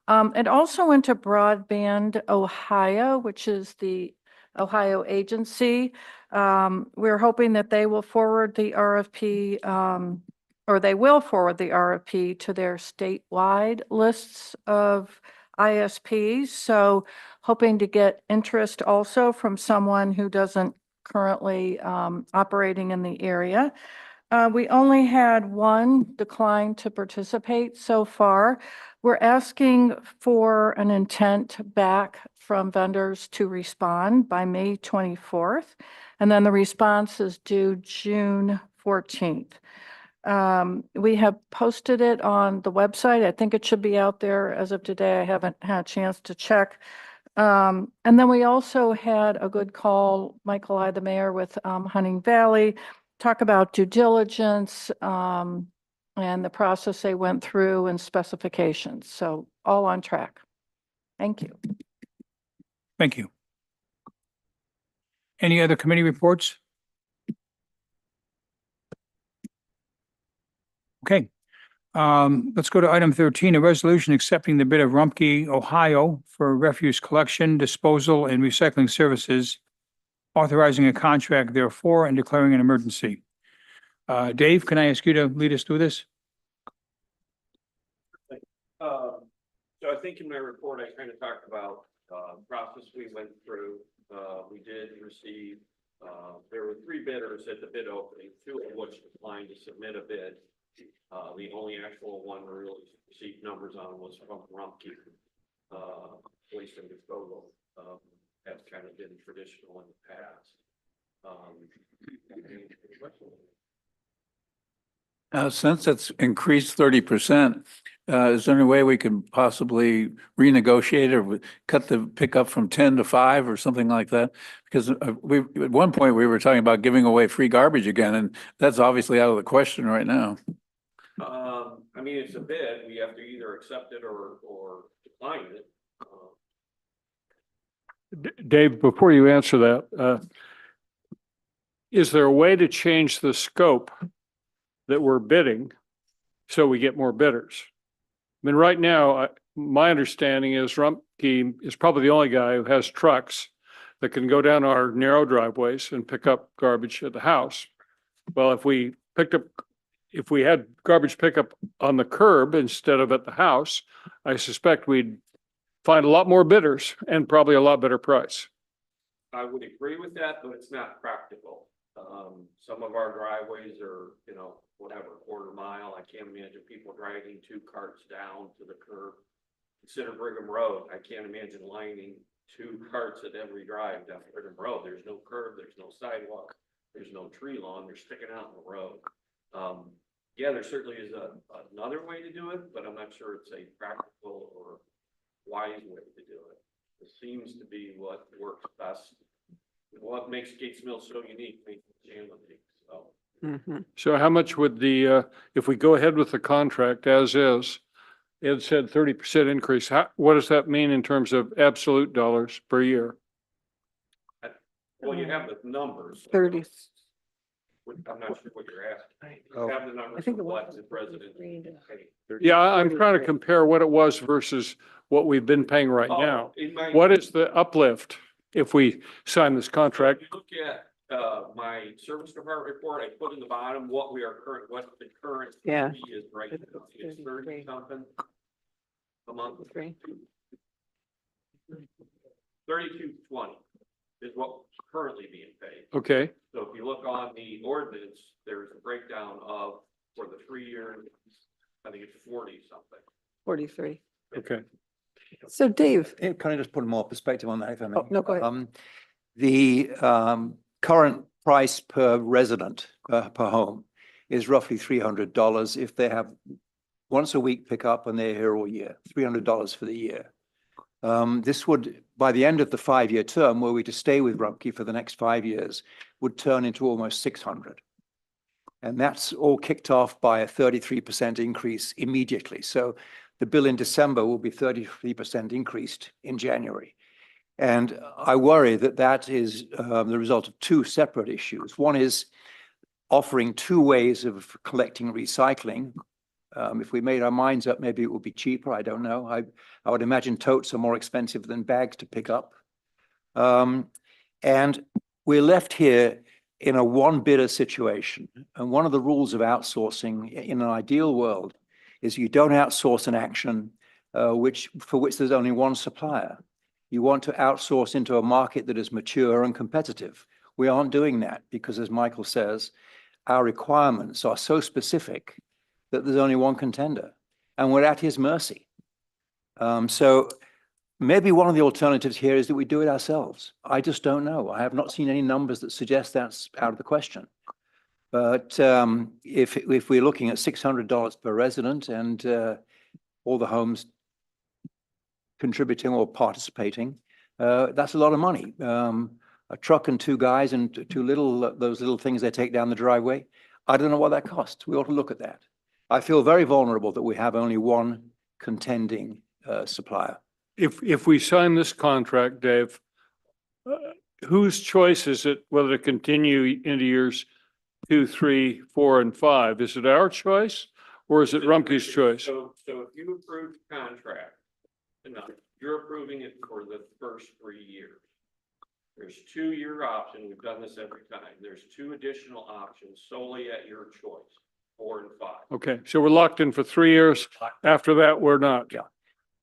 It also went to Broadband Ohio, which is the Ohio agency. We're hoping that they will forward the RFP, or they will forward the RFP to their statewide lists of ISPs. So hoping to get interest also from someone who doesn't currently operating in the area. We only had 1 decline to participate so far. We're asking for an intent back from vendors to respond by May 24th. And then the response is due June 14th. We have posted it on the website. I think it should be out there as of today. I haven't had a chance to check. And then we also had a good call, Michael I, the mayor with Hunting Valley, talk about due diligence and the process they went through and specifications. So all on track. Thank you. Thank you. Any other committee reports? Okay. Let's go to item 13, a resolution accepting the bid of Rumpke, Ohio for refuse collection, disposal, and recycling services, authorizing a contract therefore and declaring an emergency. Dave, can I ask you to lead us through this? So I think in my report, I kind of talked about, process we went through. We did receive, there were 3 bidders at the bid opening, 2 of which declined to submit a bid. The only actual one we really received numbers on was from Rumpke, waste and disposal. That's kind of been traditional in the past. Since it's increased 30%, is there any way we could possibly renegotiate or cut the pickup from 10 to 5 or something like that? Because at one point we were talking about giving away free garbage again, and that's obviously out of the question right now. I mean, it's a bid. We have to either accept it or decline it. Dave, before you answer that, is there a way to change the scope that we're bidding so we get more bidders? I mean, right now, my understanding is Rumpke is probably the only guy who has trucks that can go down our narrow driveways and pick up garbage at the house. Well, if we had garbage pickup on the curb instead of at the house, I suspect we'd find a lot more bidders and probably a lot better price. I would agree with that, but it's not practical. Some of our driveways are, whatever, quarter mile. I can't imagine people dragging 2 carts down to the curb. Consider Brigham Road. I can't imagine lining 2 carts at every drive down Brigham Road. There's no curb, there's no sidewalk, there's no tree lawn, they're sticking out in the road. Yeah, there certainly is another way to do it, but I'm not sure it's a practical or wise way to do it. It seems to be what works best. What makes Gates Mill so unique, makes it challenging, so. So how much would if we go ahead with the contract as is, Ed said 30% increase, what does that mean in terms of absolute dollars per year? Well, you have the numbers. 30. I'm not sure what you're asking. You have the numbers of what the president paid. Yeah, I'm trying to compare what it was versus what we've been paying right now. What is the uplift if we sign this contract? If you look at my service department report, I put in the bottom what the current Yeah. fee is right now. It's 30 something a month. 32.20 is what's currently being paid. Okay, So if you look on the ordinance, there's a breakdown of, for the 3 years, I think it's 40 something. 43. okay. So Dave, Can I just put more perspective on that, if I may? oh, no, go ahead. The current price per resident, per home, is roughly $300 if they have once a week pickup and they're here all year, $300 for the year. This would, by the end of the 5-year term, were we to stay with Rumpke for the next 5 years, would turn into almost 600. And that's all kicked off by a 33% increase immediately. So the bill in December will be 33% increased in January. And I worry that that is the result of 2 separate issues. One is offering 2 ways of collecting recycling. If we made our minds up, maybe it would be cheaper. I don't know. I would imagine totes are more expensive than bags to pick up. And we're left here in a one bidder situation. And one of the rules of outsourcing in an ideal world is you don't outsource an action for which there's only one supplier. You want to outsource into a market that is mature and competitive. We aren't doing that because, as Michael says, our requirements are so specific that there's only one contender and we're at his mercy. So maybe one of the alternatives here is that we do it ourselves. I just don't know. I have not seen any numbers that suggest that's out of the question. But if we're looking at $600 per resident and all the homes contributing or participating, that's a lot of money. A truck and 2 guys and those little things they take down the driveway. I don't know what that costs. We ought to look at that. I feel very vulnerable that we have only one contending supplier. If we sign this contract, Dave, whose choice is it whether to continue into years 2, 3, 4, and 5? Is it our choice or is it Rumpke's choice? So if you approve the contract, you're approving it for the first 3 years. There's 2-year option. We've done this every time. There's 2 additional options solely at your choice, 4 and 5. Okay, so we're locked in for 3 years. After that, we're not. Yeah.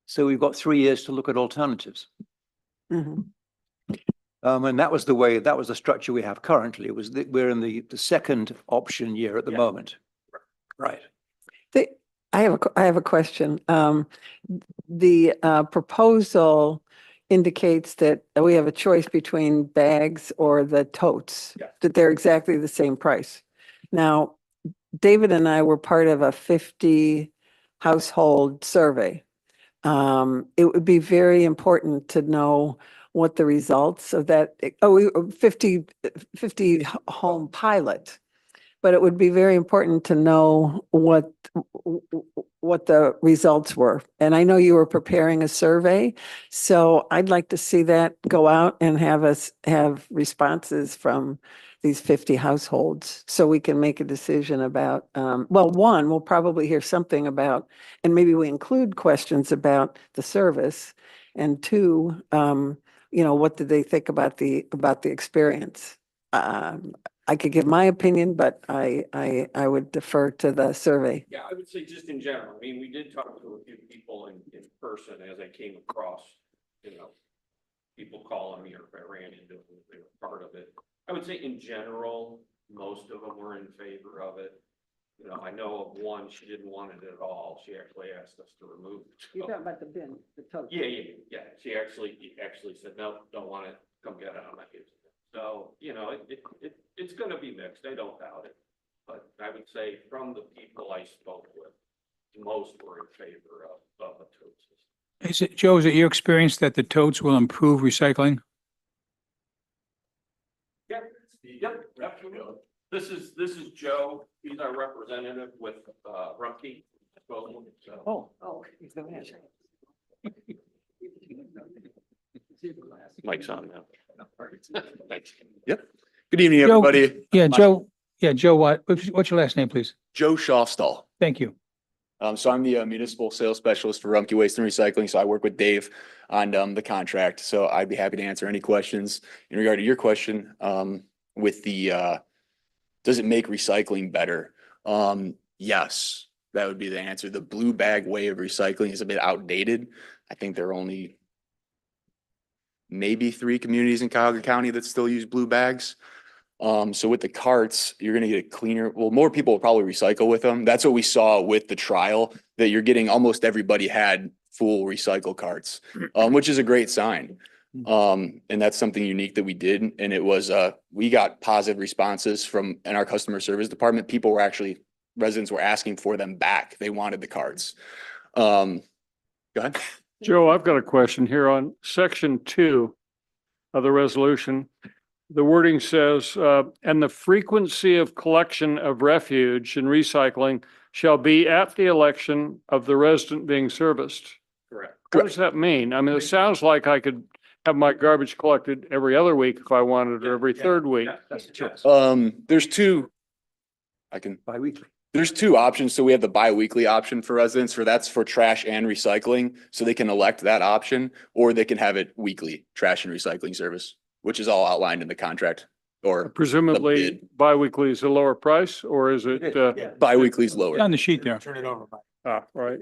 So we've got 3 years to look at alternatives. Mhm. And that was the structure we have currently. It was that we're in the second option year at the moment. Right. I have a question. The proposal indicates that we have a choice between bags or the totes, that they're exactly the same price. Now, David and I were part of a 50 household survey. It would be very important to know what the results of that, 50 home pilot. But it would be very important to know what the results were. And I know you were preparing a survey, so I'd like to see that go out and have us have responses from these 50 households so we can make a decision about, well, one, we'll probably hear something about, and maybe we include questions about the service. And 2, what did they think about the experience? I could give my opinion, but I would defer to the survey. Yeah, I would say just in general, I mean, we did talk to a few people in person as I came across, people calling me or if I ran into them, they were part of it. I would say in general, most of them were in favor of it. I know of one, she didn't want it at all. She actually asked us to remove it. You're talking about the bin, the tote. Yeah. She actually said, no, don't want it. Come get it. I'm not using it. So, it's gonna be mixed. I don't doubt it. But I would say from the people I spoke with, most were in favor of a tote system. Joe, is it your experience that the totes will improve recycling? Yep. This is Joe. He's our representative with Rumpke Disposal. So. Oh, he's the man. Mike's on now. Thanks. Yep. Good evening, Joe- everybody. Joe, what's your last name, please? Joe Schofstall. Thank you. So I'm the municipal sales specialist for Rumpke Waste and Recycling. So I work with Dave on the contract. So I'd be happy to answer any questions in regard to your question with the does it make recycling better? Yes, that would be the answer. The blue bag way of recycling is a bit outdated. I think there are only maybe 3 communities in Cuyahoga County that still use blue bags. So with the carts, you're gonna get a cleaner, well, more people will probably recycle with them. That's what we saw with the trial, that you're getting, almost everybody had full recycle carts, which is a great sign. And that's something unique that we did. And it was, we got positive responses in our customer service department. Residents were asking for them back. They wanted the carts. Go ahead. Joe, I've got a question here on section 2 of the resolution. The wording says, and the frequency of collection of refuge and recycling shall be at the election of the resident being serviced. Correct. What does that mean? I mean, it sounds like I could have my garbage collected every other week if I wanted, or every third week. That's the choice. There's 2. Bi-weekly. There's 2 options. So we have the bi-weekly option for residents, that's for trash and recycling. So they can elect that option, or they can have it weekly, trash and recycling service, which is all outlined in the contract or Presumably bi-weekly is a lower price, or is it, bi-weekly is lower. On the sheet there. Turn it over, Mike. right?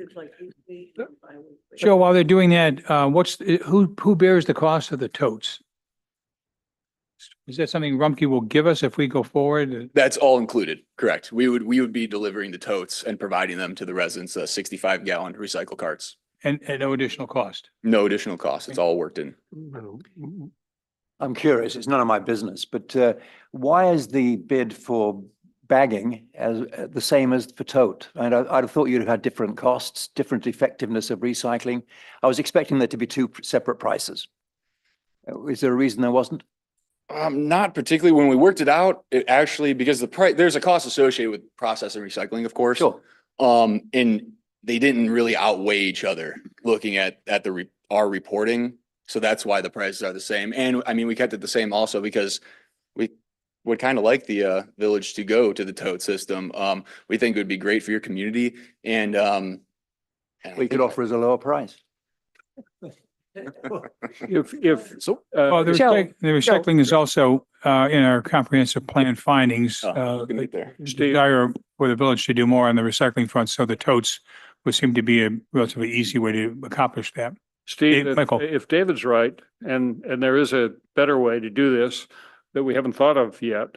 Joe, while they're doing that, who bears the cost of the totes? Is that something Rumpke will give us if we go forward? That's all included, correct. We would be delivering the totes and providing them to the residents, 65-gallon recycle carts. And at no additional cost? No additional cost. It's all worked in. I'm curious, it's none of my business, but why is the bid for bagging as the same as for tote? And I'd have thought you'd have had different costs, different effectiveness of recycling. I was expecting there to be 2 separate prices. Is there a reason there wasn't? Not particularly. When we worked it out, it actually, because the price, there's a cost associated with processing and recycling, of course. Sure. And they didn't really outweigh each other looking at our reporting. So that's why the prices are the same. And I mean, we kept it the same also because we would kind of like the village to go to the tote system. We think it would be great for your community and I We could think- offer us a lower price. If, So, Well, the Joe, the recycling is also in our comprehensive plan findings. Oh, we can get there. Steve, Desire for the village to do more on the recycling front, so the totes would seem to be a relatively easy way to accomplish that. Steve, Dave, Michael. if David's right, and there is a better way to do this that we haven't thought of yet,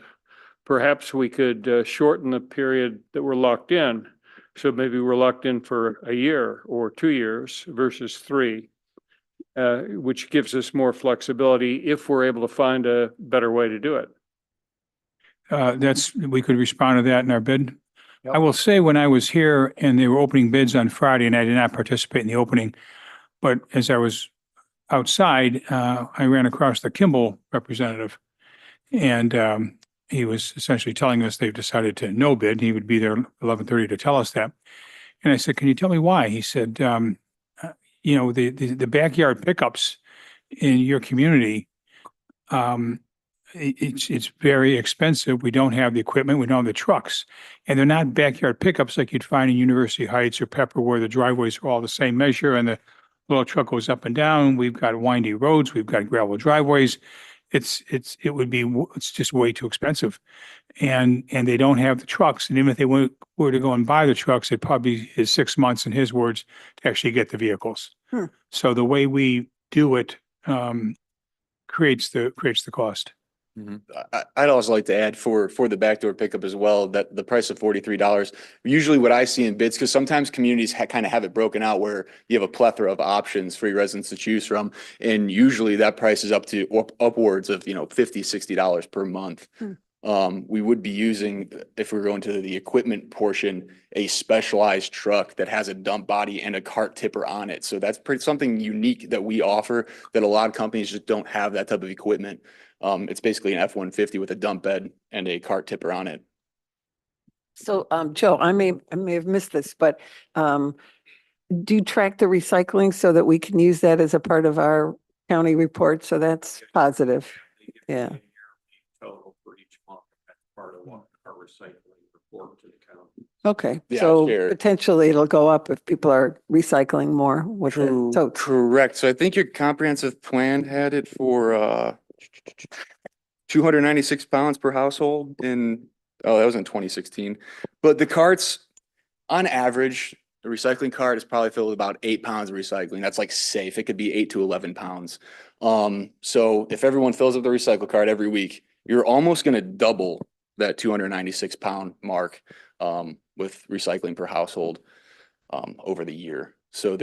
perhaps we could shorten the period that we're locked in. So maybe we're locked in for a year or 2 years versus 3, which gives us more flexibility if we're able to find a better way to do it. We could respond to that in our bid. I will say, when I was here and they were opening bids on Friday, and I did not participate in the opening, but as I was outside, I ran across the Kimball representative. And he was essentially telling us they've decided to no bid. He would be there 11:30 to tell us that. And I said, can you tell me why? He said, you know, the backyard pickups in your community, it's very expensive. We don't have the equipment. We don't have the trucks. And they're not backyard pickups like you'd find in University Heights or Pepper, where the driveways are all the same measure and the little truck goes up and down. We've got windy roads. We've got gravel driveways. It's just way too expensive. And they don't have the trucks. And even if they were to go and buy the trucks, it probably is 6 months, in his words, to actually get the vehicles. So the way we do it creates the cost. I'd also like to add for the backdoor pickup as well, that the price of $43, usually what I see in bids, because sometimes communities kind of have it broken out where you have a plethora of options for your residents to choose from. And usually that price is up to upwards of, $50, $60 per month. We would be using, if we're going to the equipment portion, a specialized truck that has a dump body and a cart tipper on it. So that's something unique that we offer that a lot of companies just don't have that type of equipment. It's basically an F-150 with a dump bed and a cart tipper on it. So, Joe, I may have missed this, but do you track the recycling so that we can use that as a part of our county report? So that's positive. Yeah. Total for each month, that's part of what our recycling report to the county. Okay, Yeah, so sure. potentially it'll go up if people are recycling more with the totes. Correct. So I think your comprehensive plan had it for 296 pounds per household that was in 2016. But the carts, on average, the recycling cart is probably filled with about 8 pounds of recycling. That's like safe. It could be 8 to 11 pounds. So if everyone fills up the recycle cart every week, you're almost going to double that 296 pound mark with recycling per household over the year. So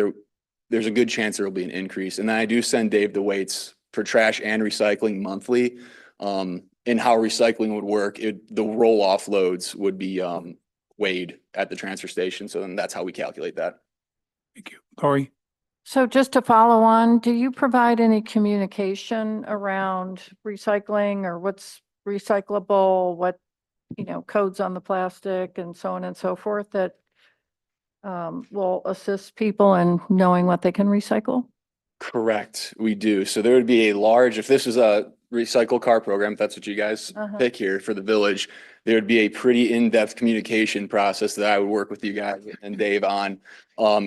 there's a good chance there will be an increase. And then I do send Dave the weights for trash and recycling monthly. And how recycling would work, the roll-off loads would be weighed at the transfer station. So then that's how we calculate that. Thank you. Corey? So just to follow on, do you provide any communication around recycling or what's recyclable, what, codes on the plastic and so on and so forth that will assist people in knowing what they can recycle? Correct, we do. So there would be if this is a recycle car program, if that's what you guys pick here for the village, there would be a pretty in-depth communication process that I would work with you guys and Dave on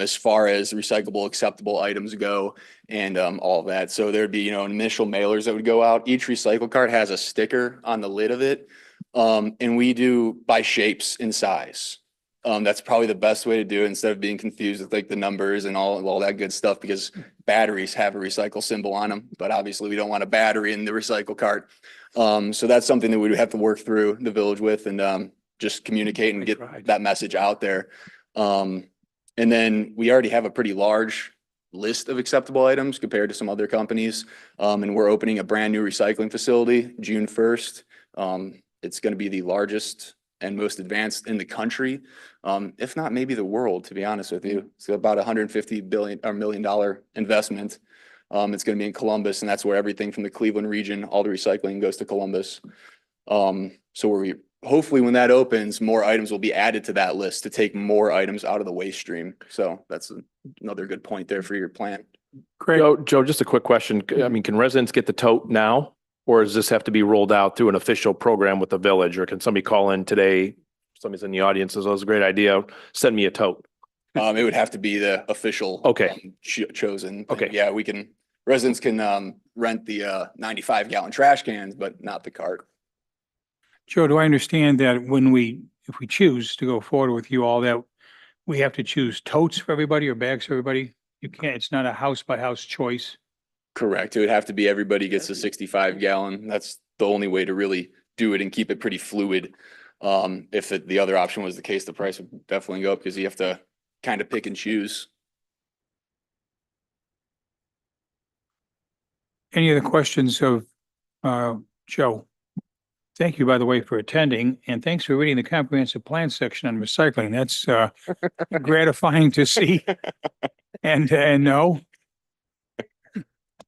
as far as recyclable, acceptable items go and all of that. So there'd be, initial mailers that would go out. Each recycle cart has a sticker on the lid of it. And we do by shapes and size. That's probably the best way to do it instead of being confused with like the numbers and all that good stuff, because batteries have a recycle symbol on them, but obviously we don't want a battery in the recycle cart. So that's something that we would have to work through the village with and just communicate and get that message out there. And then we already have a pretty large list of acceptable items compared to some other companies. And we're opening a brand new recycling facility June 1st. It's going to be the largest and most advanced in the country, if not maybe the world, to be honest with you. It's about $150 million investment. It's going to be in Columbus, and that's where everything from the Cleveland region, all the recycling goes to Columbus. So hopefully when that opens, more items will be added to that list to take more items out of the waste stream. So that's another good point there for your plan. Craig? Joe, just a quick question. I mean, can residents get the tote now? Or does this have to be rolled out through an official program with the village? Or can somebody call in today? Somebody's in the audience says, "Oh, it's a great idea. Send me a tote." It would have to be the official. Okay. Chosen. Okay. Yeah, residents can, rent the, 95-gallon trash cans, but not the cart. Joe, do I understand that if we choose to go forward with you all, that we have to choose totes for everybody or bags for everybody? You can't, it's not a house by house choice. Correct. It would have to be everybody gets a 65-gallon. That's the only way to really do it and keep it pretty fluid. If the other option was the case, the price would definitely go up because you have to kind of pick and choose. Any other questions of Joe? Thank you, by the way, for attending, and thanks for reading the comprehensive plan section on recycling. That's gratifying to see and know.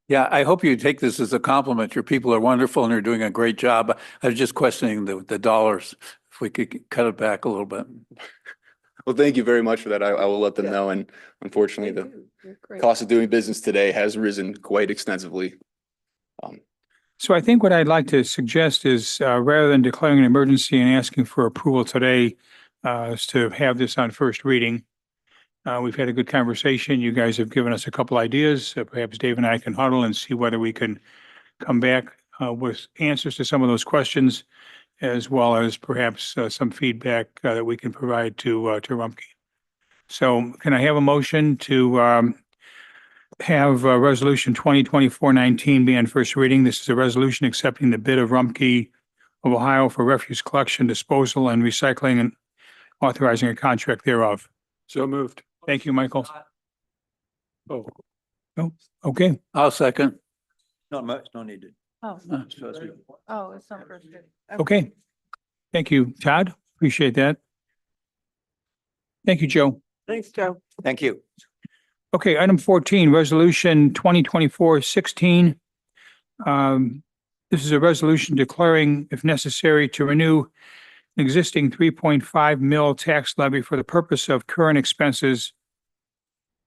Yeah, I hope you take this as a compliment. Your people are wonderful and they're doing a great job. I was just questioning the dollars, if we could cut it back a little bit. Well, thank you very much for that. I will let them know. And unfortunately, the cost of doing business today has risen quite extensively. So I think what I'd like to suggest is, rather than declaring an emergency and asking for approval today, is to have this on first reading. We've had a good conversation. You guys have given us a couple ideas. Perhaps Dave and I can huddle and see whether we can come back with answers to some of those questions, as well as perhaps some feedback that we can provide to Rumpke. So can I have a motion to have Resolution 2024-19 be on first reading? This is a resolution accepting the bid of Rumpke of Ohio for refuse collection, disposal, and recycling, and authorizing a contract thereof. So moved. Thank you, Michael. Oh, Okay, I'll second. Not much, not needed. Oh, It's first reading. oh, it's not first reading. okay. Thank you, Todd. Appreciate that. Thank you, Joe. Thanks, Joe. Thank you. Okay, item 14, Resolution 2024-16. This is a resolution declaring, if necessary, to renew an existing 3.5 mil tax levy for the purpose of current expenses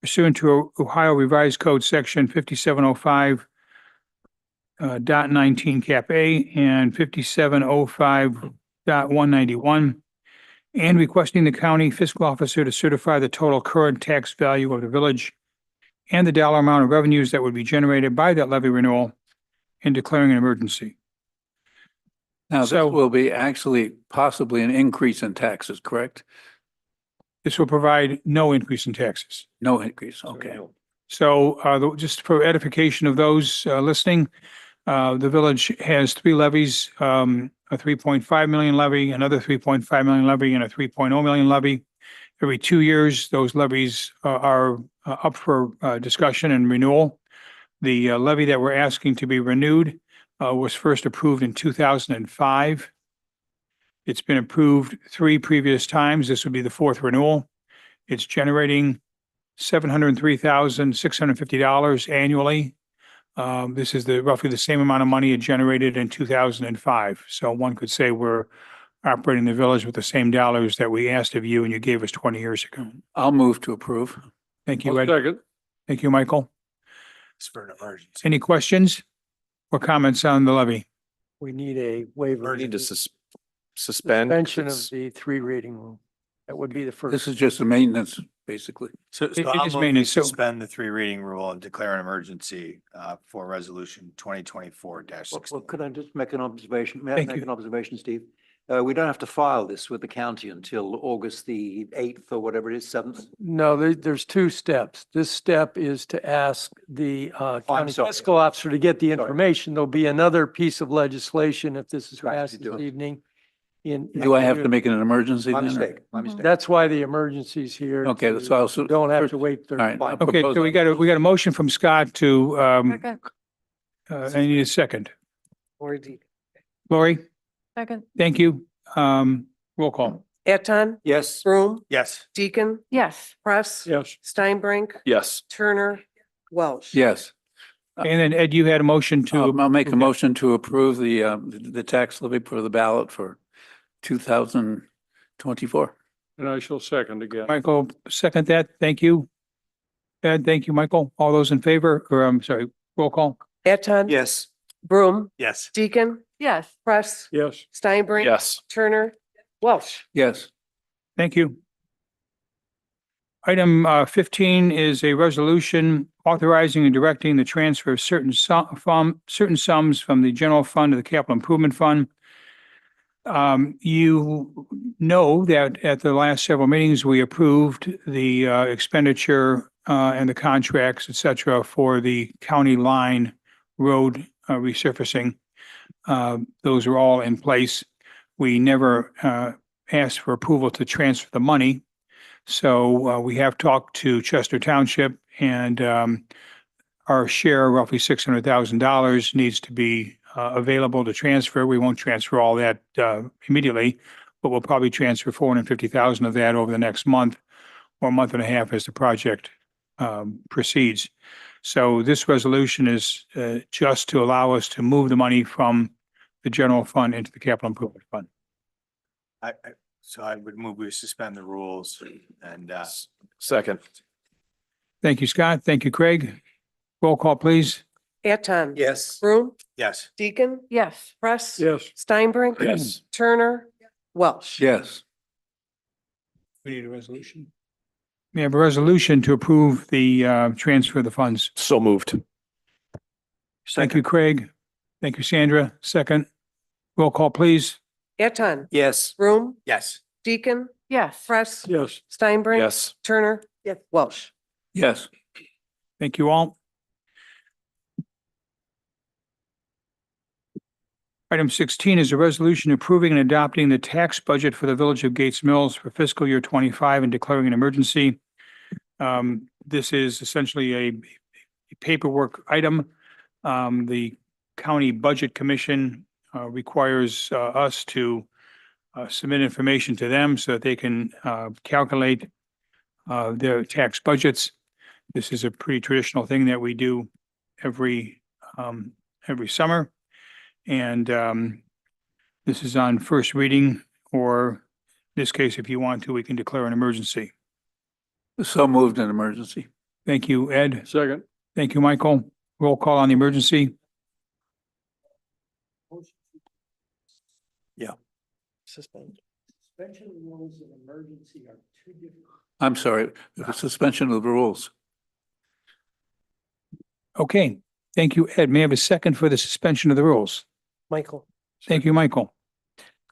pursuant to Ohio Revised Code Section 5705 dot 19 cap A and 5705.191, and requesting the county fiscal officer to certify the total current tax value of the village and the dollar amount of revenues that would be generated by that levy renewal, and declaring an emergency. Now, this So- will be actually possibly an increase in taxes, correct? This will provide no increase in taxes. No increase, okay. So just for edification of those listening, the village has three levies, a 3.5 million levy, another 3.5 million levy, and a 3.0 million levy. Every 2 years, those levies are up for discussion and renewal. The levy that we're asking to be renewed was first approved in 2005. It's been approved 3 previous times. This would be the 4th renewal. It's generating $703,650 annually. This is roughly the same amount of money it generated in 2005. So one could say we're operating the village with the same dollars that we asked of you and you gave us 20 years ago. I'll move to approve. Thank you, I'll Ed. second. Thank you, Michael. It's for an emergency. Any questions or comments on the levy? We need a waiver. We need to suspend. Suspension of It's- the 3 reading rule. That would be the first. This is just a maintenance, basically. So It I'll is move we maintenance, so- suspend the 3 reading rule and declare an emergency for resolution 2024-16. Well, could I just make an observation? May I Thank make you. an observation, Steve? We don't have to file this with the county until August the 8th or whatever it is, 7th. No, there's 2 steps. This step is to ask the county sorry. fiscal officer to get the Sorry. information. There'll be another piece of legislation if this is Right, passed you do this it. evening. Do I have to make it an emergency My then? or- mistake, my mistake. That's why the emergency's here. Okay, to- so I'll. so- Don't have to wait. All right. I'll Okay, propose so we got a motion from Scott to, Second, I need a second. Lori, Lori, second, thank you. Roll call. Eton, Yes. Broom, Yes. Deacon, yes. Press, Yes. Steinbrink, Yes. Turner, Welsh. Yes. And then Ed, you had a motion to. I'll make a approve that. motion to approve the tax levy for the ballot for 2024. And I shall second again. Michael, second that. Thank you. Ed, thank you, Michael. All those in favor, or I'm sorry, roll call? Eton. Yes. Broom, Yes. Deacon, Yes. Press, Yes. Steinbrink. Yes. Turner, Welsh. Yes. Thank you. Item 15 is a resolution authorizing and directing the transfer of certain sums from the general fund to the capital improvement fund. You know that at the last several meetings, we approved the expenditure and the contracts, et cetera, for the county line road resurfacing. Those are all in place. We never asked for approval to transfer the money. So we have talked to Chester Township, and our share, roughly $600,000, needs to be available to transfer. We won't transfer all that immediately, but we'll probably transfer $450,000 of that over the next month or month and a half as the project proceeds. So this resolution is just to allow us to move the money from the general fund into the capital improvement fund. So I would move we suspend the rules and, Second. Thank you, Scott. Thank you, Craig. Roll call, please. Eton. Yes. Broom, yes. Deacon, Yes. Press. Yes. Steinbrink. Yes. Turner, Welsh. Yes. We need a resolution. We have a resolution to approve the transfer of the funds. So moved. Thank you, Craig. Thank you, Sandra. Second. Roll call, please. Eton. Yes. Broom, Yes. Deacon, Yes. Press. Yes. Steinbrink. Yes. Turner, Welsh. Yes. Thank you all. Item 16 is a resolution approving and adopting the tax budget for the Village of Gates Mills for fiscal year 25 and declaring an emergency. This is essentially a paperwork item. The County Budget Commission requires us to submit information to them so that they can calculate their tax budgets. This is a pretty traditional thing that we do every summer. And this is on first reading, or in this case, if you want to, we can declare an emergency. So moved an emergency. Thank you, Ed. Second. Thank you, Michael. Roll call on the emergency. I'm sorry, the suspension of the rules. Okay, thank you, Ed. May I have a second for the suspension of the rules? Michael. Thank you, Michael.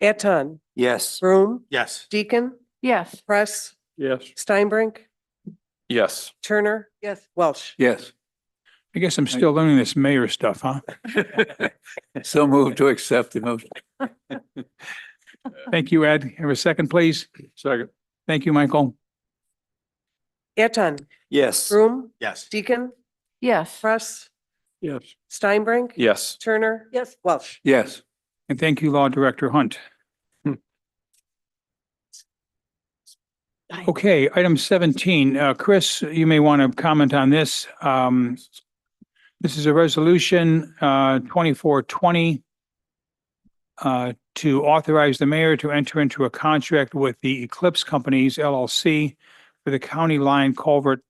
Eton. Yes. Broom, Yes. Deacon, Yes. Press. Yes. Steinbrink. Yes. Turner, Welsh. Yes. I guess I'm still learning this mayor stuff, huh? So moved to accept the motion. Thank you, Ed. Have a second, please. Second. Thank you, Michael. Eton. Yes. Broom, Yes. Deacon, Yes. Press. Yes. Steinbrink. Yes. Turner, Welsh. Yes. And thank you, Law Director Hunt. Okay, item 17. Chris, you may want to comment on this. This is a resolution 2420 to authorize the mayor to enter into a contract with the Eclipse Companies LLC for the County Line Culvert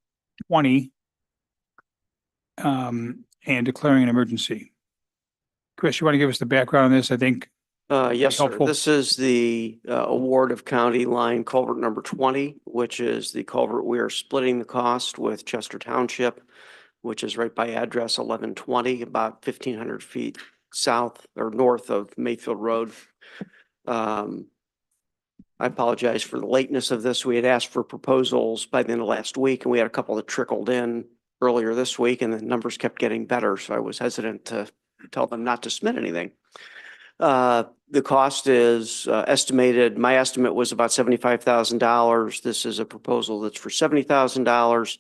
20 and declaring an emergency. Chris, you want to give us the background on this? I think. Yes, sir. Helpful. This is the award of County Line Culvert number 20, which is the culvert we are splitting the cost with Chester Township, which is right by address 1120, about 1,500 feet south or north of Mayfield Road. I apologize for the lateness of this. We had asked for proposals by the end of last week, and we had a couple that trickled in earlier this week, and the numbers kept getting better, so I was hesitant to tell them not to submit anything. The cost is estimated, my estimate was about $75,000. This is a proposal that's for $70,000.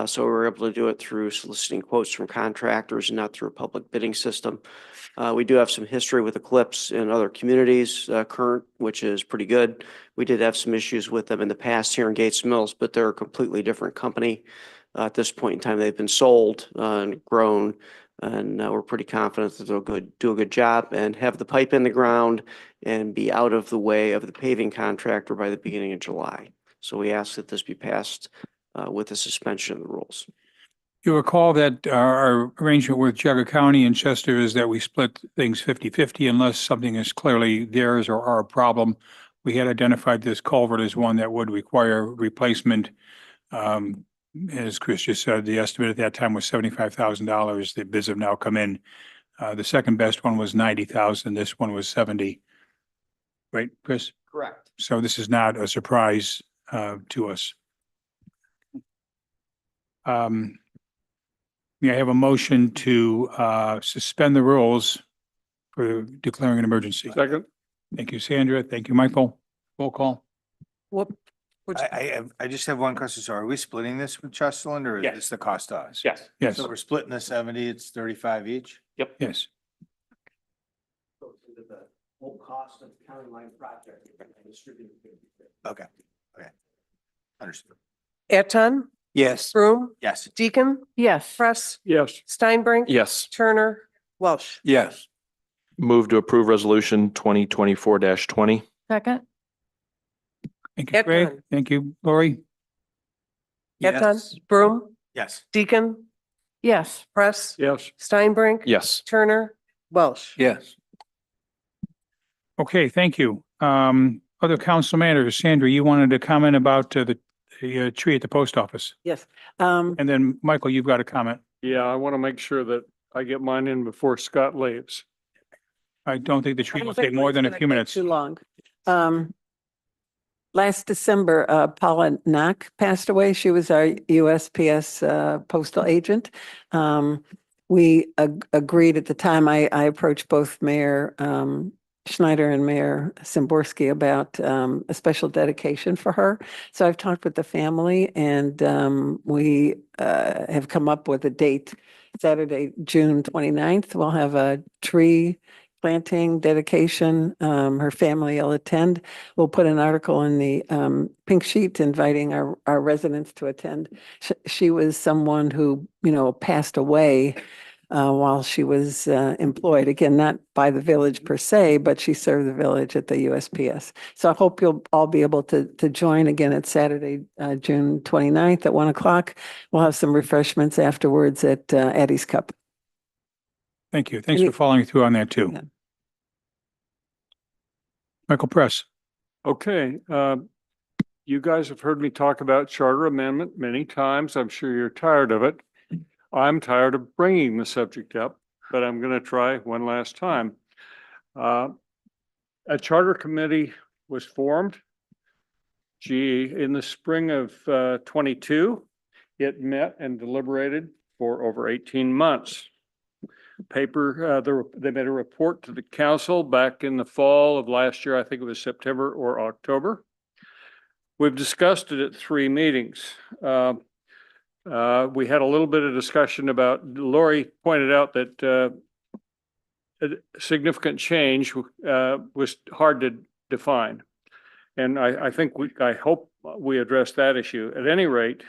So we were able to do it through soliciting quotes from contractors and not through a public bidding system. We do have some history with Eclipse in other communities, current, which is pretty good. We did have some issues with them in the past here in Gates Mills, but they're a completely different company. At this point in time, they've been sold and grown. And we're pretty confident that they'll do a good job and have the pipe in the ground and be out of the way of the paving contractor by the beginning of July. So we ask that this be passed with the suspension of the rules. You recall that our arrangement with Jogga County and Chester is that we split things 50-50 unless something is clearly theirs or our problem. We had identified this culvert as one that would require replacement. As Chris just said, the estimate at that time was $75,000. The bids have now come in. The second best one was 90,000. This one was 70. Right, Chris? Correct. So this is not a surprise to us. May I have a motion to suspend the rules for declaring an emergency? Second. Thank you, Sandra. Thank you, Michael. Roll call. Whoop. I just have one question. So are we splitting this with Chesterland or is Yes. this the cost to us? Yes. Yes, So we're splitting the 70, it's 35 each? yes. The whole cost of the county line project distributed. Okay, okay. Understood. Eton, Yes. Broom, Yes. Deacon, Yes. Press, Yes. Steinbrink. Yes. Turner, Welsh. Yes. Move to approve resolution 2024-20. Second? Thank you, Craig. Eton. Thank you, Lori. Eton, Broom, Yes. Deacon, Yes. Press, Yes. Steinbrink. Yes. Turner, Welsh. Yes. Okay, thank you. Other council matters. Sandra, you wanted to comment about the tree at the post office. Yes. And then, Michael, you've got a comment. Yeah, I want to make sure that I get mine in before Scott leaves. I don't think the I tree don't will think take more it's than a gonna few take minutes. Too long. Last December, Paula Knock passed away. She was our USPS postal agent. We agreed at the time, I approached both Mayor Schneider and Mayor Simborski about a special dedication for her. So I've talked with the family and we have come up with a date, Saturday, June 29th. We'll have a tree planting dedication. Her family will attend. We'll put an article in the Pink Sheet inviting our residents to attend. She was someone who, passed away while she was employed. Again, not by the village per se, but she served the village at the USPS. So I hope you'll all be able to join again at Saturday, June 29th at 1 o'clock. We'll have some refreshments afterwards at Addie's Cup. Thank you. Thanks for following through on that too. Yeah. Michael Press. Okay, you guys have heard me talk about charter amendment many times. I'm sure you're tired of it. I'm tired of bringing the subject up, but I'm going to try one last time. A charter committee was formed. In the spring of 22, it met and deliberated for over 18 months. They made a report to the council back in the fall of last year. I think it was September or October. We've discussed it at 3 meetings. We had a little bit of discussion about, Lori pointed out that a significant change was hard to define. And I hope we address that issue. At any rate,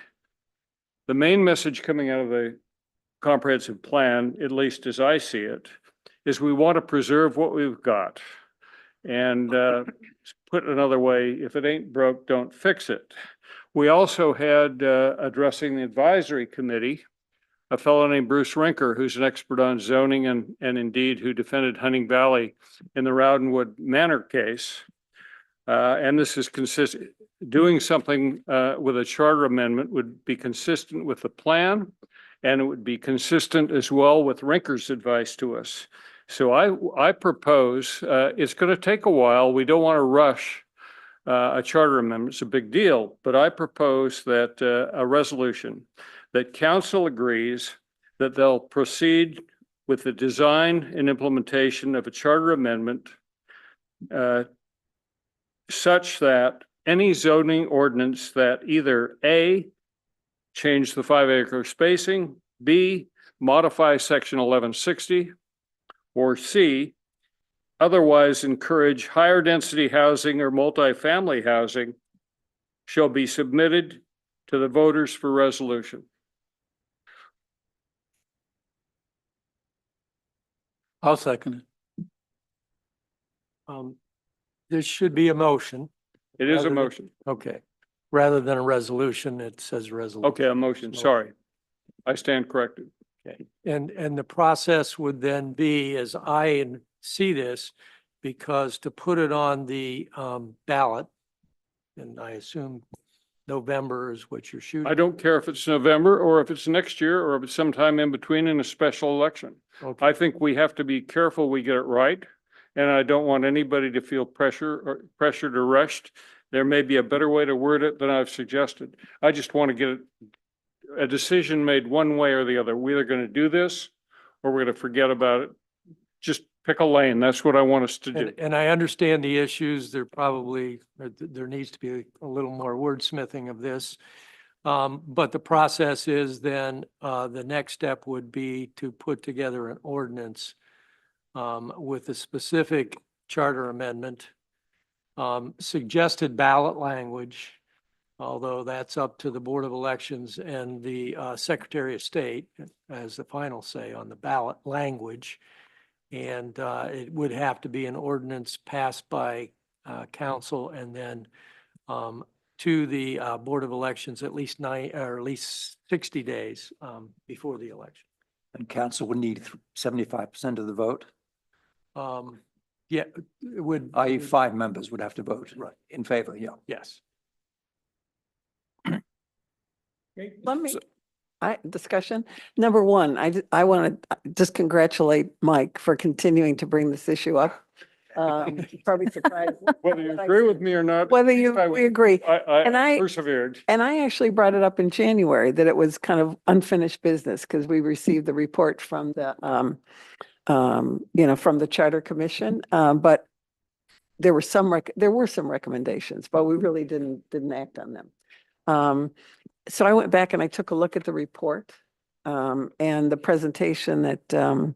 the main message coming out of the comprehensive plan, at least as I see it, is we want to preserve what we've got. And put another way, if it ain't broke, don't fix it. We also had addressing the advisory committee, a fellow named Bruce Rinker, who's an expert on zoning and indeed who defended Hunting Valley in the Rowdenwood Manor case. And this is consistent. Doing something with a charter amendment would be consistent with the plan, and it would be consistent as well with Rinker's advice to us. So I propose, it's going to take a while. We don't want to rush a charter amendment. It's a big deal, but I propose that a resolution that council agrees that they'll proceed with the design and implementation of a charter amendment such that any zoning ordinance that either A, change the 5-acre spacing, B, modify section 1160, or C, otherwise encourage higher density housing or multifamily housing shall be submitted to the voters for resolution. I'll second it. There should be a motion. It is a Rather than- motion. Okay. rather than a resolution, it says resolution. Okay, a motion, sorry. I stand corrected. Okay, and the process would then be, as I see this, because to put it on the ballot, and I assume November is what you're shooting. I don't care if it's November or if it's next year or if it's sometime in between in a special election. Okay. I think we have to be careful we get it right. And I don't want anybody to feel pressured or rushed. There may be a better way to word it than I've suggested. I just want to get a decision made one way or the other. We're either going to do this or we're going to forget about it. Just pick a lane. That's what I want us to do. And I understand the issues. There needs to be a little more wordsmithing of this. But the process is then, the next step would be to put together an ordinance with a specific charter amendment, suggested ballot language, although that's up to the Board of Elections and the Secretary of State as the final say on the ballot language. And it would have to be an ordinance passed by council and then to the Board of Elections at least 60 days before the election. And council would need 75% of the vote, Yeah, it would. i.e. 5 members would have to vote in favor, yeah. Yes. Let me, discussion. Number one, I want to just congratulate Mike for continuing to bring this issue up. Probably surprised. Whether you agree with me or not. Whether we agree. And I I persevered. And I actually brought it up in January that it was kind of unfinished business because we received the report from the, from the Charter Commission. But there were some recommendations, but we really didn't act on them. So I went back and I took a look at the report and the presentation that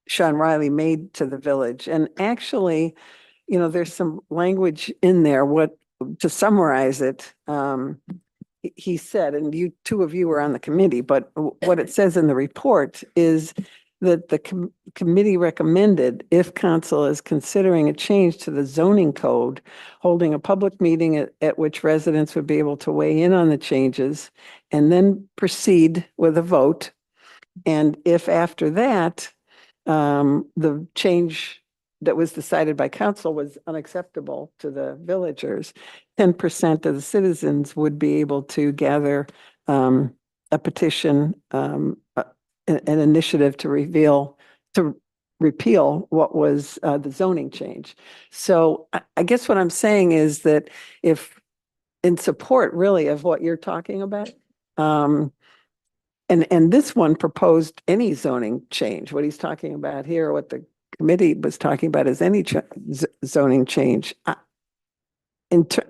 Sean Riley made to the village. And actually, there's some language in there, to summarize it, he said, and two of you were on the committee, but what it says in the report is that the committee recommended, if council is considering a change to the zoning code, holding a public meeting at which residents would be able to weigh in on the changes and then proceed with a vote. And if after that, the change that was decided by council was unacceptable to the villagers, 10% of the citizens would be able to gather a petition, an initiative to repeal what was the zoning change. So I guess what I'm saying is that if in support really of what you're talking about, and this one proposed any zoning change, what he's talking about here, what the committee was talking about is any zoning change.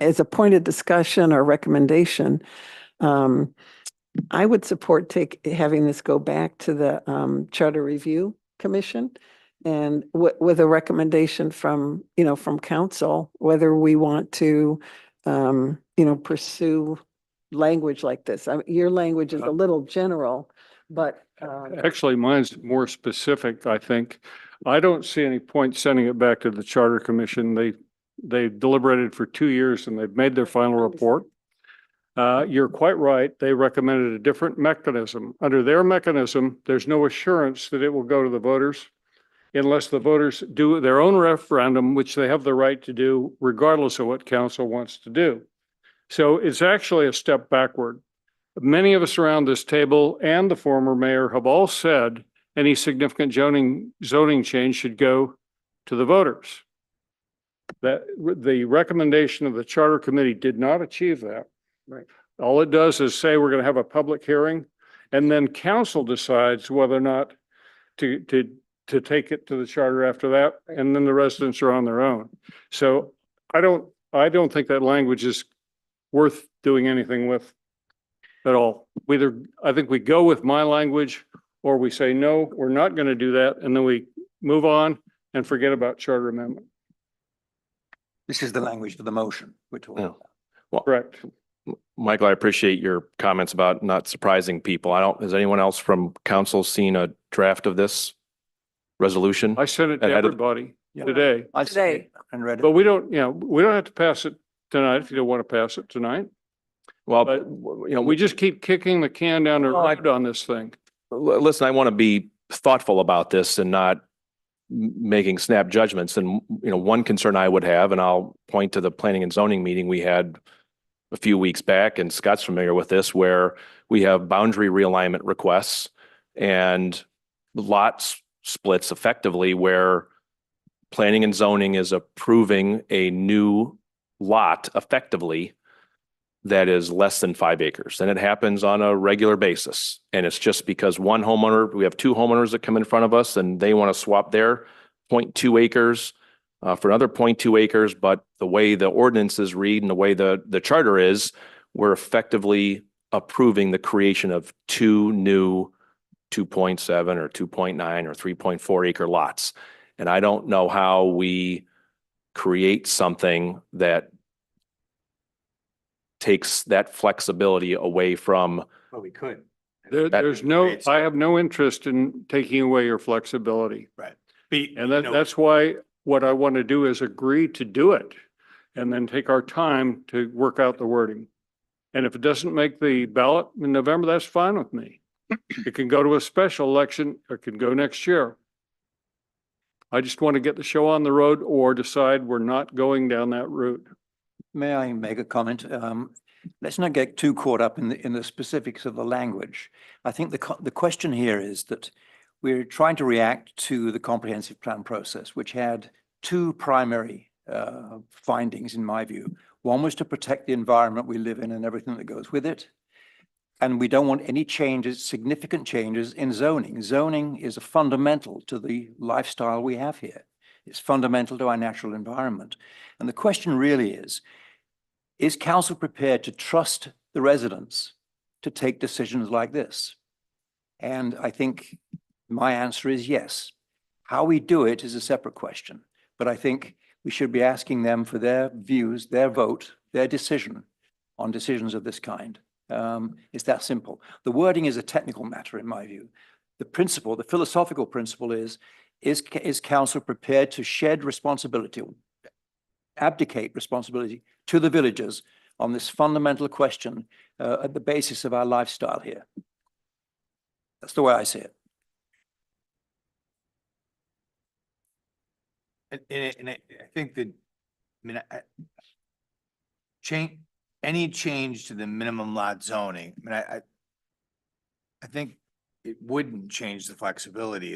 As a point of discussion or recommendation, I would support having this go back to the Charter Review Commission and with a recommendation from council, whether we want to, pursue language like this. Your language is a little general, but. Actually, mine's more specific, I think. I don't see any point sending it back to the Charter Commission. They deliberated for 2 years and they've made their final report. You're quite right. They recommended a different mechanism. Under their mechanism, there's no assurance that it will go to the voters unless the voters do their own referendum, which they have the right to do regardless of what council wants to do. So it's actually a step backward. Many of us around this table and the former mayor have all said any significant zoning change should go to the voters. That the recommendation of the Charter Committee did not achieve that. Right. All it does is say we're going to have a public hearing and then council decides whether or not to take it to the charter after that. Right. And then the residents are on their own. So I don't think that language is worth doing anything with at all. I think we go with my language or we say, no, we're not going to do that. And then we move on and forget about charter amendment. This is the language for the motion we're talking about. Well, correct. Michael, I appreciate your comments about not surprising people. Has anyone else from council seen a draft of this resolution? I sent it to everybody today. I read it. But we don't have to pass it tonight if you don't want to pass it tonight. Well, But, you know, We just keep kicking the can down the Well, road on this thing. listen, I want to be thoughtful about this and not making snap judgments. And, you know, one concern I would have, and I'll point to the planning and zoning meeting we had a few weeks back, and Scott's familiar with this, where we have boundary realignment requests and lots splits effectively where planning and zoning is approving a new lot effectively that is less than 5 acres. And it happens on a regular basis. And it's just because one homeowner, we have 2 homeowners that come in front of us and they want to swap their 0.2 acres for another 0.2 acres. But the way the ordinances read and the way the charter is, we're effectively approving the creation of 2 new 2.7 or 2.9 or 3.4 acre lots. And I don't know how we create something that takes that flexibility away from. Well, we could. There's no, I have no interest in taking away your flexibility. Right. And that's why what I want to do is agree to do it and then take our time to work out the wording. And if it doesn't make the ballot in November, that's fine with me. It can go to a special election, or it can go next year. I just want to get the show on the road or decide we're not going down that route. May I make a comment? Let's not get too caught up in the specifics of the language. I think the question here is that we're trying to react to the comprehensive plan process, which had 2 primary findings, in my view. One was to protect the environment we live in and everything that goes with it. And we don't want any changes, significant changes in zoning. Zoning is a fundamental to the lifestyle we have here. It's fundamental to our natural environment. And the question really is council prepared to trust the residents to take decisions like this? And I think my answer is yes. How we do it is a separate question, but I think we should be asking them for their views, their vote, their decision on decisions of this kind. It's that simple. The wording is a technical matter, in my view. The principle, the philosophical principle is council prepared to shed responsibility, abdicate responsibility to the villagers on this fundamental question at the basis of our lifestyle here? That's the way I see it. And I think that, I mean, any change to the minimum lot zoning, I mean, I think it wouldn't change the flexibility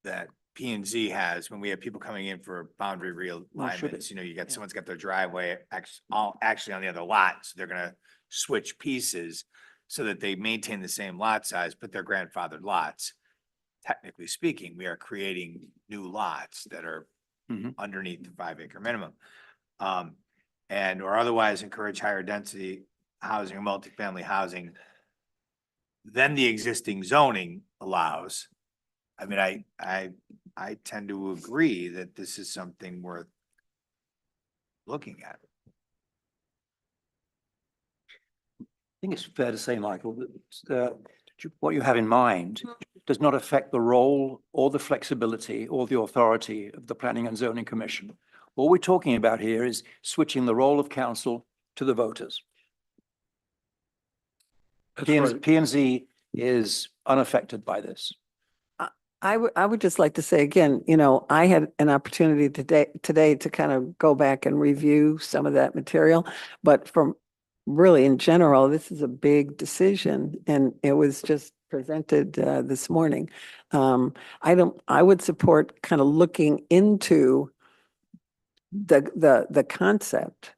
that P and Z has when we have people coming in for boundary realignments. You know, you got, someone's got their driveway actually on the other lot, so they're gonna switch pieces so that they maintain the same lot size, but they're grandfathered lots. Technically speaking, we are creating new lots that are underneath the 5 acre minimum. And or otherwise encourage higher density housing or multifamily housing than the existing zoning allows. I mean, I tend to agree that this is something worth looking at. I think it's fair to say, Michael, that what you have in mind does not affect the role or the flexibility or the authority of the Planning and Zoning Commission. All we're talking about here is switching the role of council to the voters. P and Z is unaffected by this. I would just like to say again, you know, I had an opportunity today to kind of go back and review some of that material, but from really in general, this is a big decision and it was just presented this morning. I would support kind of looking into the concept,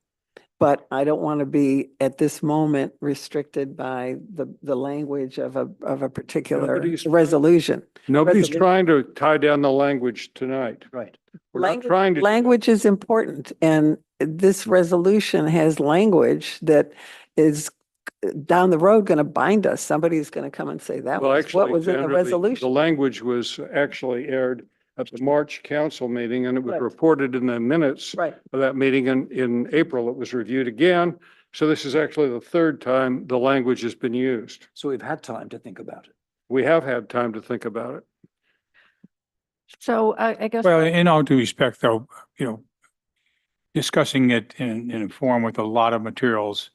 but I don't want to be at this moment restricted by the language of a particular resolution. Nobody's trying to tie down the language tonight. Right. We're not trying to. Language is important, and this resolution has language that is down the road going to bind us. Somebody's going to come and say that Well, was what actually, was in the Sandra, resolution. The language was actually aired at the March council meeting and it was Right. reported in the minutes Right. of that meeting in April. It was reviewed again. So this is actually the 3rd time the language has been used. So we've had time to think about it. We have had time to think about it. So I guess. Well, in all due respect, though, you know, discussing it in a forum with a lot of materials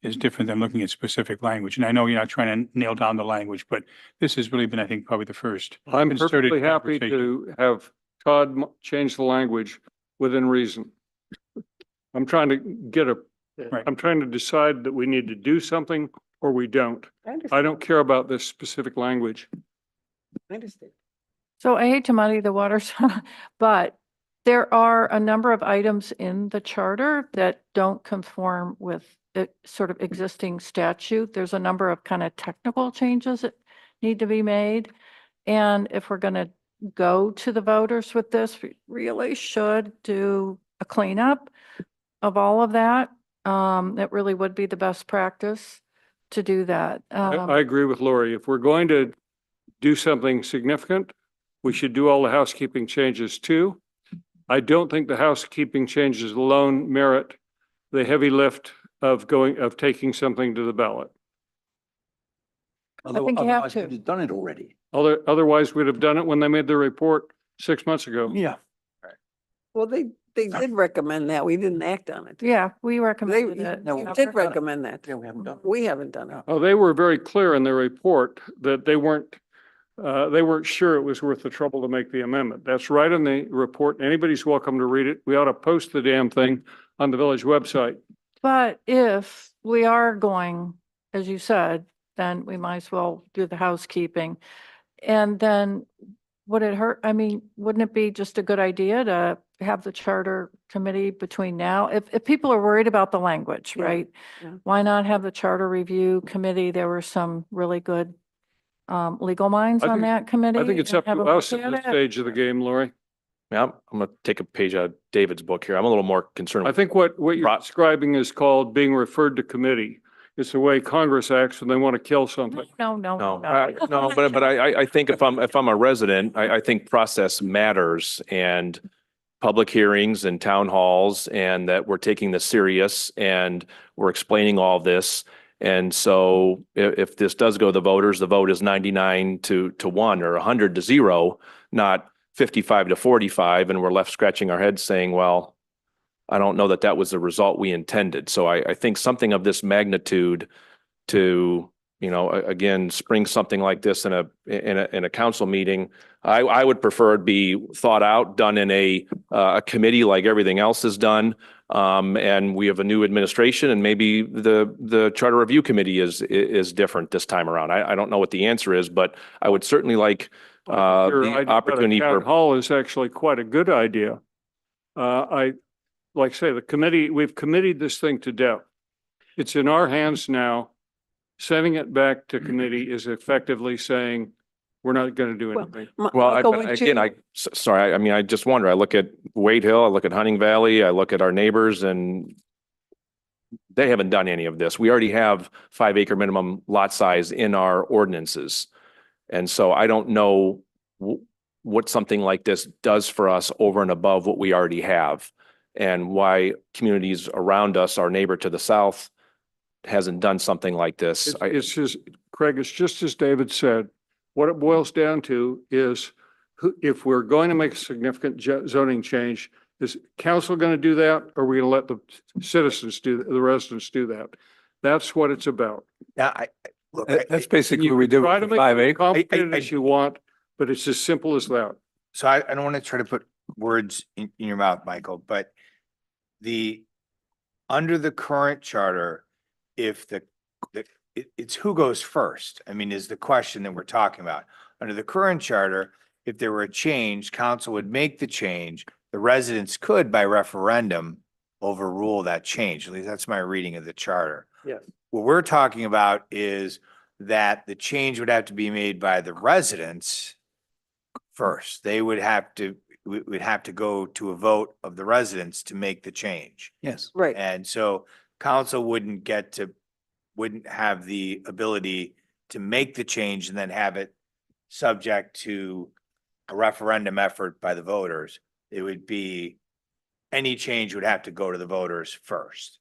is different than looking at specific language. And I know you're not trying to nail down the language, but this has really been, I think, probably the first. I'm concerted perfectly happy conversation. to have Todd change the language within reason. I'm trying to get a, Right. I'm trying to decide that we need to do something or we don't. I don't care about this specific language. I understand. So I hate to muddy the waters, but there are a number of items in the charter that don't conform with the sort of existing statute. There's a number of kind of technical changes that need to be made. And if we're going to go to the voters with this, we really should do a cleanup of all of that. It really would be the best practice to do that. I agree with Lori. If we're going to do something significant, we should do all the housekeeping changes too. I don't think the housekeeping changes alone merit the heavy lift of taking something to the ballot. think you have Otherwise, to. we'd have done it already. Otherwise, we'd have done it when they made the report 6 months ago. Yeah. Well, they did recommend that. We didn't act on it. Yeah, we They recommended it. No, you we did haven't done it. recommend that. Yeah, we haven't done it. We haven't done it. Oh, they were very clear in their report that they weren't sure it was worth the trouble to make the amendment. That's right in the report. Anybody's welcome to read it. We ought to post the damn thing on the village website. But if we are going, as you said, then we might as well do the housekeeping. And then would it hurt? I mean, wouldn't it be just a good idea to have the charter committee between now? If people are worried about the language, Yeah, right? yeah. Why not have the charter review committee? There were some really good legal minds I on think- that committee. I think it's and up have to a look us at at this it. stage of the game, Lori. Yeah, I'm gonna take a page out of David's book here. I'm a little more concerned. I think what you're Pro- describing is called being referred to committee. It's the way Congress acts when they want to kill something. No. No, no, but I think if I'm a resident, I think process matters and public hearings and town halls and that we're taking this serious and we're explaining all this. And so if this does go to the voters, the vote is 99 to 1 or 100 to 0, not 55 to 45. And we're left scratching our heads saying, well, I don't know that that was the result we intended. So I think something of this magnitude to, again, spring something like this in a council meeting, I would prefer it be thought out, done in a committee like everything else is done. And we have a new administration and maybe the charter review committee is different this time around. I don't know what the answer is, but I would certainly like Your the idea about a opportunity town for. hall is actually quite a good idea. Like I say, the committee, we've committed this thing to death. It's in our hands now. Sending it back to committee is effectively saying, we're not going to do Well, anything. Well, Michael, but would again, you- sorry, I mean, I just wonder, I look at Wade Hill, I look at Hunting Valley, I look at our neighbors and they haven't done any of this. We already have 5 acre minimum lot size in our ordinances. And so I don't know what something like this does for us over and above what we already have. And why communities around us, our neighbor to the south, hasn't done something like this. It's just, Craig, it's just as David said, what it boils down to is if we're going to make a significant zoning change, is council going to do that? Or are we going to let the citizens the residents do that? That's what it's about. Yeah, look, That's basically what we did Try to with make 5 it acres. complicated I- as you want, but it's as simple as that. so I don't want to try to put words in your mouth, Michael, but under the current charter, if it's who goes first, I mean, is the question that we're talking about. Under the current charter, if there were a change, council would make the change. The residents could by referendum overrule that change. At least that's my reading of the charter. Yes. What we're talking about is that the change would have to be made by the residents first. They would have to, we'd have to go to a vote of the residents to make the change. Yes. Right. And so council wouldn't have the ability to make the change and then have it subject to a referendum effort by the voters. It would be, any change would have to go to the voters first.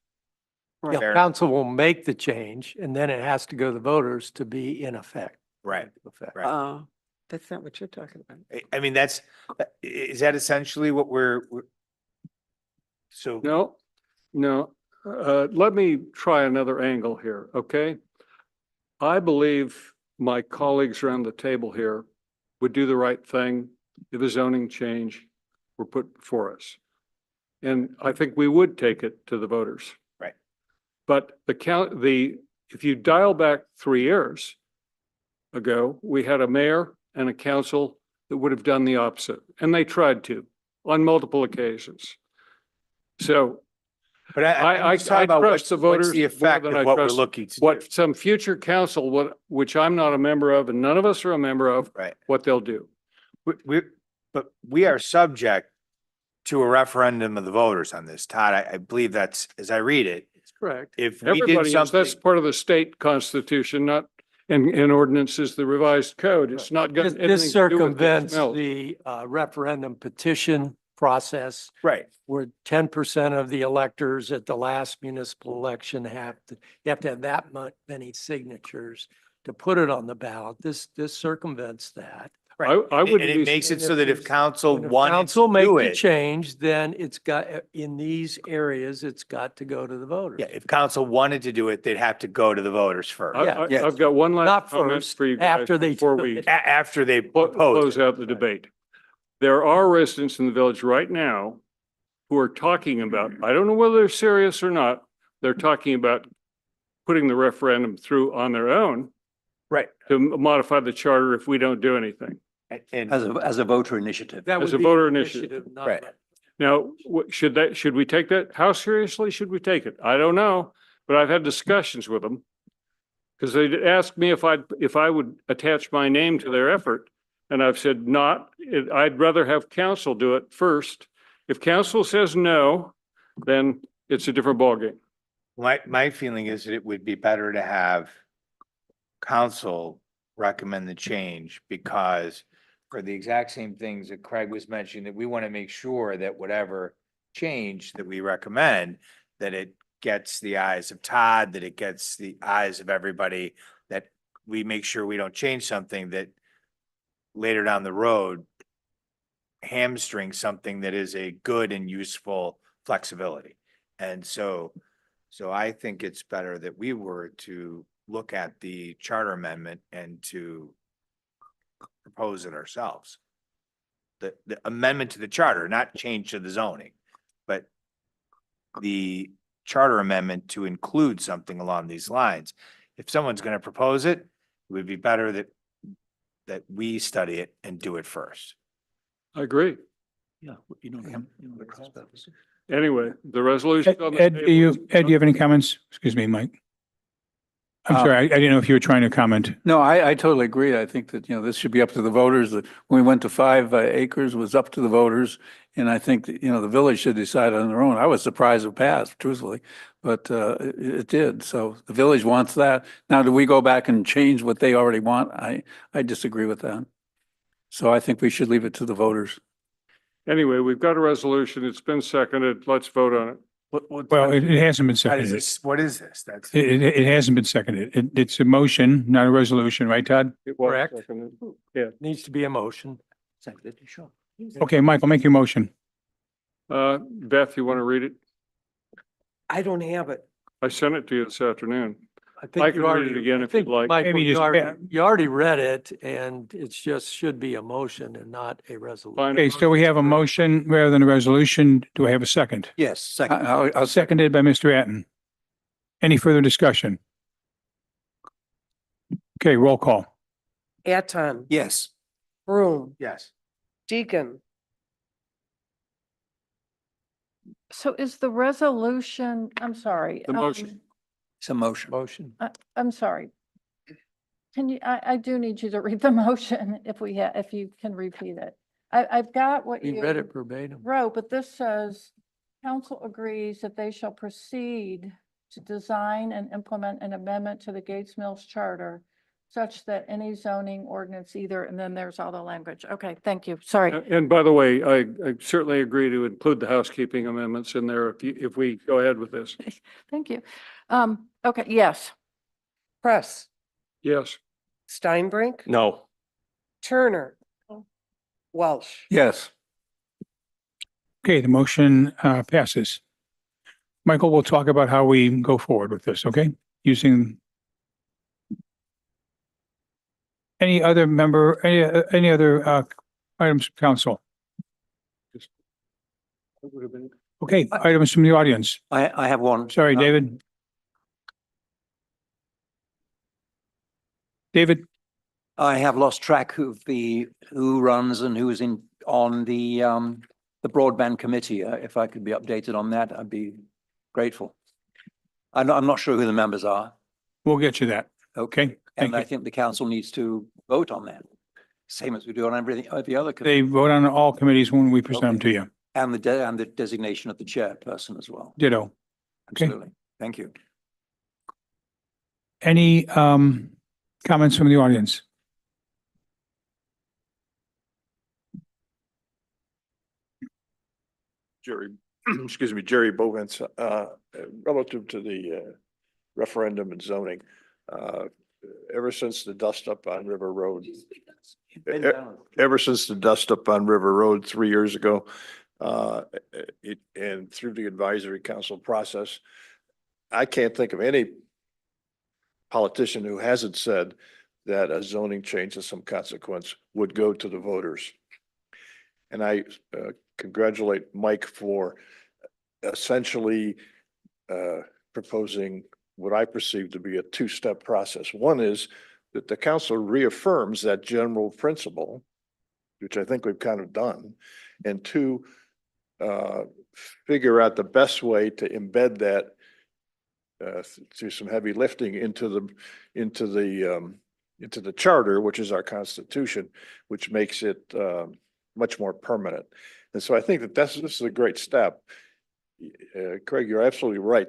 Right. Fair. Council will make the change and then it has to go to the voters to be in effect. Right, Effect. right. That's not what you're talking about. I mean, is that essentially what we're So No, let me try another angle here, okay? I believe my colleagues around the table here would do the right thing if a zoning change were put before us. And I think we would take it to the voters. Right. But if you dial back 3 years ago, we had a mayor and a council that would have done the opposite, and they tried to on multiple occasions. So but I'm I just talking about trust the voters what's the more effect than of I what we're trust looking to do. what some future council, which I'm not a member of and none of us are a member of, Right. what they'll do. But we are subject to a referendum of the voters on this, Todd. I believe that's, as I read it, That's correct. if we did Everybody is, something. that's part of the state constitution, not, and ordinances, the revised code. It's not got This anything to do with circumvents mills. the referendum petition process Right. where 10% of the electors at the last municipal election you have to have that many signatures to put it on the ballot. This circumvents that. I And wouldn't it be. makes it And so if that if there's- council And if wanted council to make do the it, change, then it's got, in these areas, it's got to go to the voters. yeah, if council wanted to do it, they'd have to go to the voters first. Yeah. I've got one Not last comment first, for you guys after they before do we it. After they propose. close out the debate. There are residents in the village right now who are talking about, I don't know whether they're serious or not, they're talking about putting the referendum through on their own Right. to modify the charter if we don't do anything. And As a voter initiative. That As would a be voter an initiative. not Right. a- Now, should we take that? How seriously should we take it? I don't know, but I've had discussions with them. Because they asked me if I would attach my name to their effort. And I've said I'd rather have council do it first. If council says no, then it's a different ballgame. my feeling is that it would be better to have council recommend the change because for the exact same things that Craig was mentioning, that we want to make sure that whatever change that we recommend, that it gets the eyes of Todd, that it gets the eyes of everybody, that we make sure we don't change something that later down the road hamstring something that is a good and useful flexibility. And so I think it's better that we were to look at the charter amendment and to propose it ourselves. The amendment to the charter, not change to the zoning, but the charter amendment to include something along these lines. If someone's going to propose it, it would be better that we study it and do it first. I agree. Yeah, you don't. Anyway, the resolution. on the Ed, do table you, is- Ed, do you have any comments? Excuse me, Mike. I'm sorry, I didn't know if you were trying to comment. No, I totally agree. I think that, this should be up to the voters. When we went to 5 acres, it was up to the voters. And I think that, the village should decide on their own. I was surprised it passed, truthfully, but it did. So the village wants that. Now, do we go back and change what they already want? I disagree with that. So I think we should leave it to the voters. Anyway, we've got a resolution. It's been seconded. Let's vote on it. Well, it hasn't been What is seconded. this? What is this? That's. It hasn't been seconded. It's a motion, not a resolution, right, Todd? It was Correct. seconded. Yeah. Needs to be a motion. Sure. Okay, Michael, make your motion. Beth, you want to read it? I don't have it. I sent it to you this afternoon. I think I you can read already- it again I if think, you'd like. Michael, Maybe just- you already read it and it's just should be a motion and not a resolution. Fine. Okay, so we have a motion rather than a resolution. Do I have a second? Yes, second. I'll seconded by Mr. Atten. Any further discussion? Okay, roll call. Aton, Yes. Broom, Yes. Deacon, So is the resolution, I'm sorry. The motion. It's a motion. Motion. I'm sorry. Can you, I do need you to read the motion if you can repeat it. I've got what You you read it verbatim. wrote, but this says, council agrees that they shall proceed to design and implement an amendment to the Gates Mills Charter such that any zoning ordinance either, and then there's all the language. Okay, thank you. Sorry. And by the way, I certainly agree to include the housekeeping amendments in there if we go ahead with this. Thank you. Okay, yes. Press, Yes. Steinbrink, No. Turner, Welsh. Yes. Okay, the motion passes. Michael, we'll talk about how we go forward with this, okay? Using any other member, any other items of council? Okay, items from the audience. I have one. Sorry, David. David, I have lost track of who runs and who is on the broadband committee. If I could be updated on that, I'd be grateful. I'm not sure who the members are. we'll get you that. Okay. Thank And I you. think the council needs to vote on that, same as we do on every other They committee. vote on all committees when we present them to you. And the designation of the chairperson as well. Ditto. Okay. Absolutely. Thank you. Any comments from the audience? Jerry, excuse me, Jerry Bovens, relative to the referendum and zoning. Ever since the dust up on River Road, ever since the dust up on River Road 3 years ago, and through the advisory council process, I can't think of any politician who hasn't said that a zoning change of some consequence would go to the voters. And I congratulate Mike for essentially proposing what I perceive to be a two-step process. One is that the council reaffirms that general principle, which I think we've kind of done. And two, figure out the best way to embed that through some heavy lifting into the charter, which is our constitution, which makes it much more permanent. And so I think that this is a great step. Craig, you're absolutely right.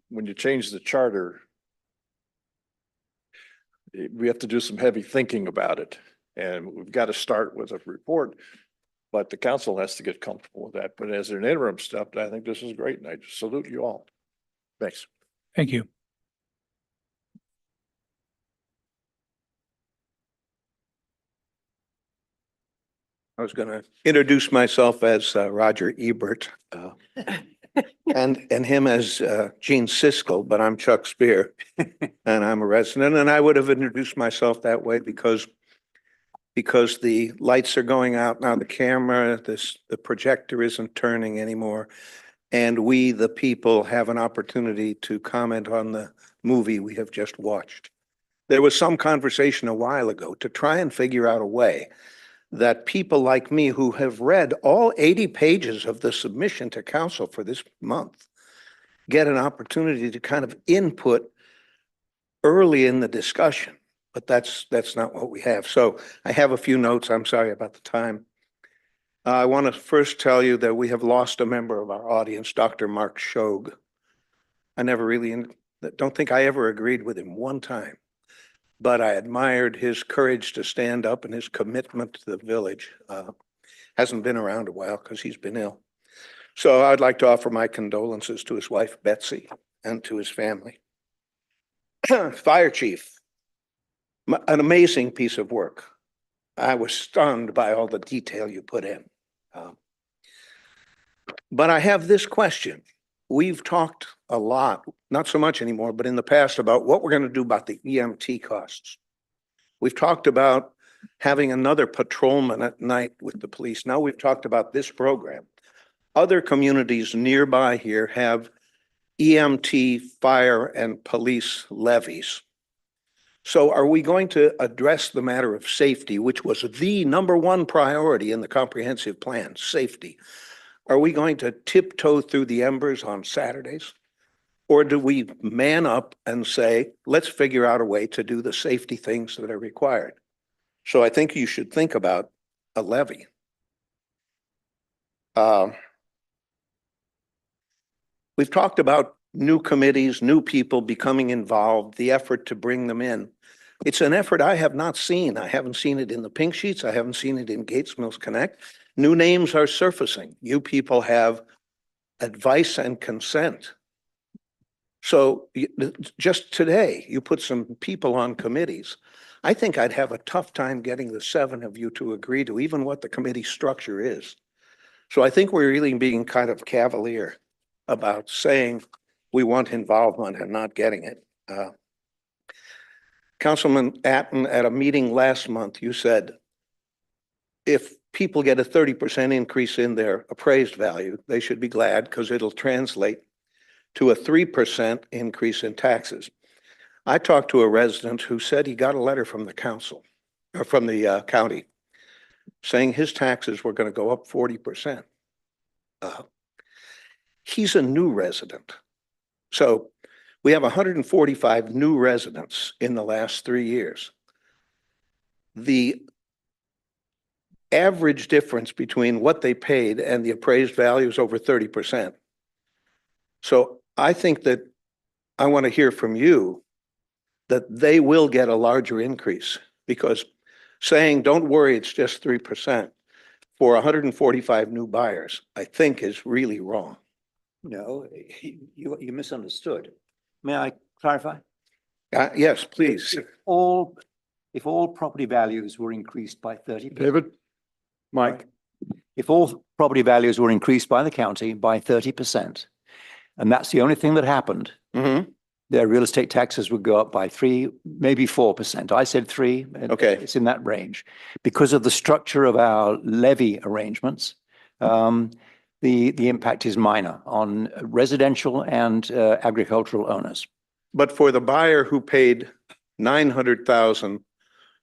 When you change the charter, we have to do some heavy thinking about it. And we've got to start with a report, but the council has to get comfortable with that. But as an interim step, I think this is great, and I salute you all. Thanks. Thank you. I was going to introduce myself as Roger Ebert and him as Gene Siskel, but I'm Chuck Spear and I'm a resident. And I would have introduced myself that way because the lights are going out now, the camera, the projector isn't turning anymore. And we, the people, have an opportunity to comment on the movie we have just watched. There was some conversation a while ago to try and figure out a way that people like me who have read all 80 pages of the submission to council for this month get an opportunity to kind of input early in the discussion, but that's not what we have. So I have a few notes. I'm sorry about the time. I want to first tell you that we have lost a member of our audience, Dr. Mark Shog. I don't think I ever agreed with him one time, but I admired his courage to stand up and his commitment to the village. Hasn't been around a while because he's been ill. So I'd like to offer my condolences to his wife, Betsy, and to his family. Fire chief, an amazing piece of work. I was stunned by all the detail you put in. But I have this question. We've talked a lot, not so much anymore, but in the past about what we're going to do about the EMT costs. We've talked about having another patrolman at night with the police. Now we've talked about this program. Other communities nearby here have EMT, fire, and police levies. So are we going to address the matter of safety, which was the #1 priority in the comprehensive plan, safety? Are we going to tiptoe through the embers on Saturdays? Or do we man up and say, let's figure out a way to do the safety things that are required? So I think you should think about a levy. We've talked about new committees, new people becoming involved, the effort to bring them in. It's an effort I have not seen. I haven't seen it in the pink sheets. I haven't seen it in Gates Mills Connect. New names are surfacing. You people have advice and consent. So just today, you put some people on committees. I think I'd have a tough time getting the 7 of you to agree to even what the committee structure is. So I think we're really being kind of cavalier about saying we want involvement and not getting it. Councilman Atten, at a meeting last month, you said if people get a 30% increase in their appraised value, they should be glad because it'll translate to a 3% increase in taxes. I talked to a resident who said he got a letter from the council, or from the county, saying his taxes were going to go up 40%. He's a new resident. So we have 145 new residents in the last 3 years. The average difference between what they paid and the appraised value is over 30%. So I think that I want to hear from you that they will get a larger increase, because saying, don't worry, it's just 3% for 145 new buyers, I think is really wrong. No, you misunderstood. May I clarify? Yes, please. If all property values were increased by 30%. David? Mike? If all property values were increased by the county by 30%, and that's the only thing that happened, their real estate taxes would go up by 3, maybe 4%. I said 3. Okay. It's in that range. Because of the structure of our levy arrangements, the impact is minor on residential and agricultural owners. But for the buyer who paid 900,000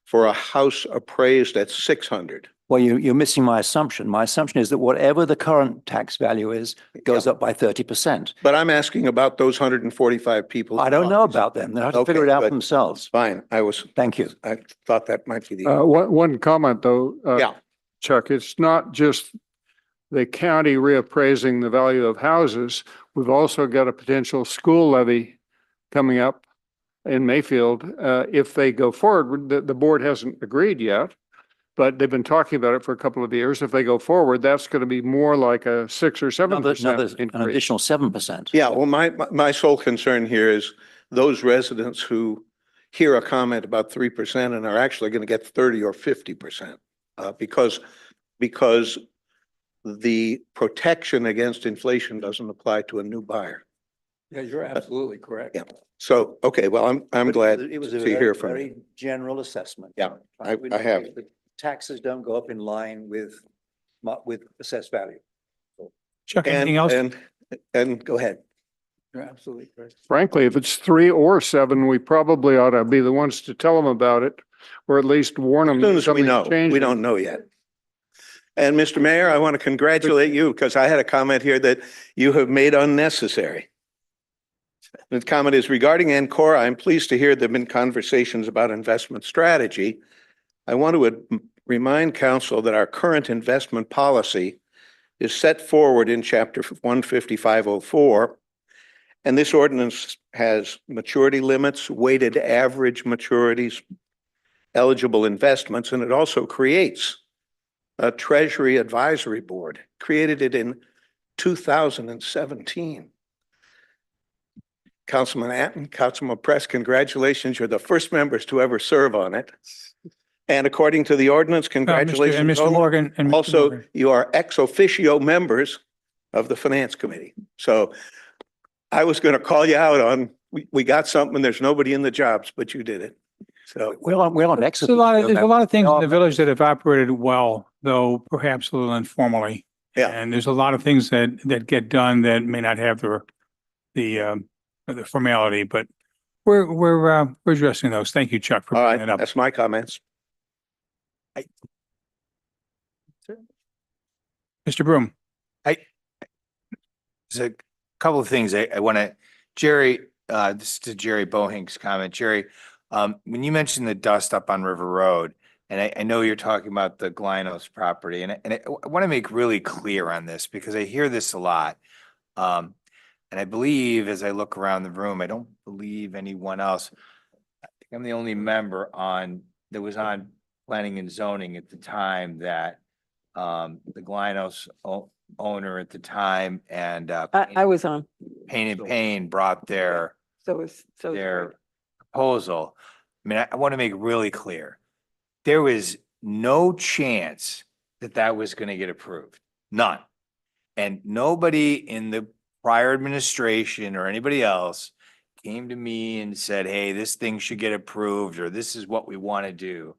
for a house appraised at 600. Well, you're missing my assumption. My assumption is that whatever the current tax value is, goes up by 30%. But I'm asking about those 145 people. I don't know about them. They'll have to figure it out for themselves. Fine. Thank you. I thought that might be the. One comment though. Yeah. Chuck, it's not just the county reappraising the value of houses. We've also got a potential school levy coming up in Mayfield. If they go forward, the board hasn't agreed yet, but they've been talking about it for a couple of years. If they go forward, that's going to be more like a 6 or 7% An additional 7%. Yeah, well, my sole concern here is those residents who hear a comment about 3% and are actually going to get 30 or 50%, because the protection against inflation doesn't apply to a new buyer. Yeah, you're absolutely correct. Yeah. So, okay, well, I'm glad It was to a hear from you. very general assessment. Yeah, I have. The taxes don't go up in line with assessed value. Chuck, anything else? And go ahead. You're absolutely correct. Frankly, if it's 3 or 7, we probably ought to be the ones to tell them about it, or at least warn them. As soon as we know, something's we changing. don't know yet. And Mr. Mayor, I want to congratulate you because I had a comment here that you have made unnecessary. The comment is regarding Ancora. I'm pleased to hear there have been conversations about investment strategy. I want to remind council that our current investment policy is set forward in chapter 15504. And this ordinance has maturity limits, weighted average maturities, eligible investments, and it also creates a Treasury Advisory Board, created it in 2017. Councilman Atten, Councilman Press, congratulations. You're the first members to ever serve on it. And according to the ordinance, congratulations. And Mr. Morgan. And Mr. Also, Morgan. you are ex officio members of the Finance Committee. So I was going to call you out on, we got something, there's nobody in the jobs, but you did it. So We're on There's a lot of things in the village that have operated well, though perhaps a little informally. Yeah. And there's a lot of things that get done that may not have the formality, but we're addressing those. Thank you, Chuck, for all bringing right, that up. that's my comments. Mr. Broom. There's a couple of things I want to, Jerry, this is to Jerry Bohink's comment. Jerry, when you mentioned the dust up on River Road, and I know you're talking about the Glinos property, and I want to make really clear on this because I hear this a lot. And I believe as I look around the room, I don't believe anyone else. I think I'm the only member that was on planning and zoning at the time that the Glinos owner at the time and I was on, Pain and Pain brought their so their proposal. I mean, I want to make really clear, there was no chance that that was going to get approved. None. And nobody in the prior administration or anybody else came to me and said, hey, this thing should get approved, or this is what we want to do.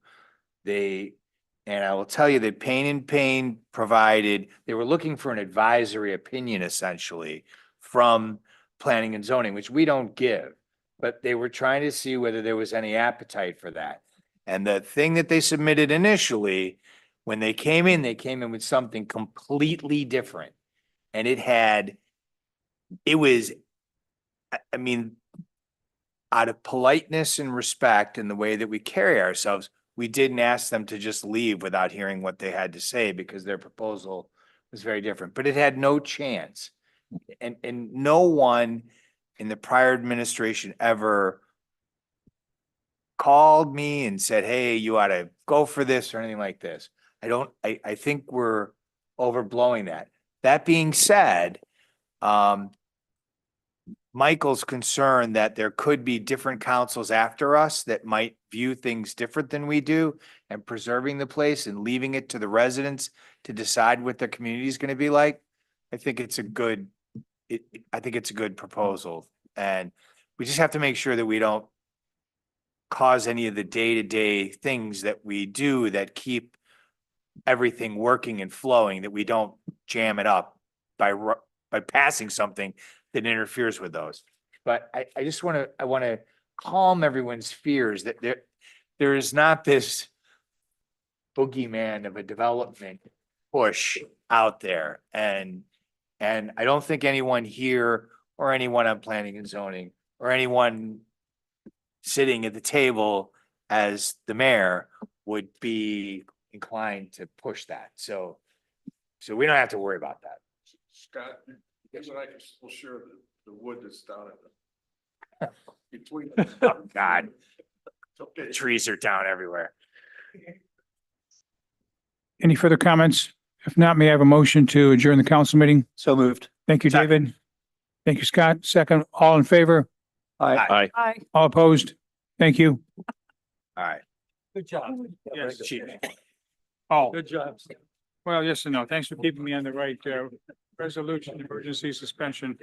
And I will tell you that Pain and Pain provided, they were looking for an advisory opinion essentially from planning and zoning, which we don't give, but they were trying to see whether there was any appetite for that. And the thing that they submitted initially, when they came in with something completely different. And it was, I mean, out of politeness and respect and the way that we carry ourselves, we didn't ask them to just leave without hearing what they had to say because their proposal was very different, but it had no chance. And no one in the prior administration ever called me and said, hey, you ought to go for this or anything like this. I think we're overblowing that. That being said, Michael's concerned that there could be different councils after us that might view things different than we do, and preserving the place and leaving it to the residents to decide what their community is going to be like. I think it's a good, I think it's a good proposal, and we just have to make sure that we don't cause any of the day-to-day things that we do that keep everything working and flowing, that we don't jam it up by passing something that interferes with those. But I just want to calm everyone's fears that there is not this boogeyman of a development push out there. And I don't think anyone here or anyone on planning and zoning or anyone sitting at the table as the mayor would be inclined to push that. So we don't have to worry about that. Scott, guess I can still share the wood that's down in the between. Oh, God. The trees are down everywhere. Any further comments? If not, may I have a motion to adjourn the council meeting? So moved. Thank you, Second. David. Thank you, Scott. Second, all in favor? Aye. Aye. All opposed? Thank you. All right. Good job. Yes. Oh, Good job. well, yes and no. Thanks for keeping me on the right resolution, emergency suspension.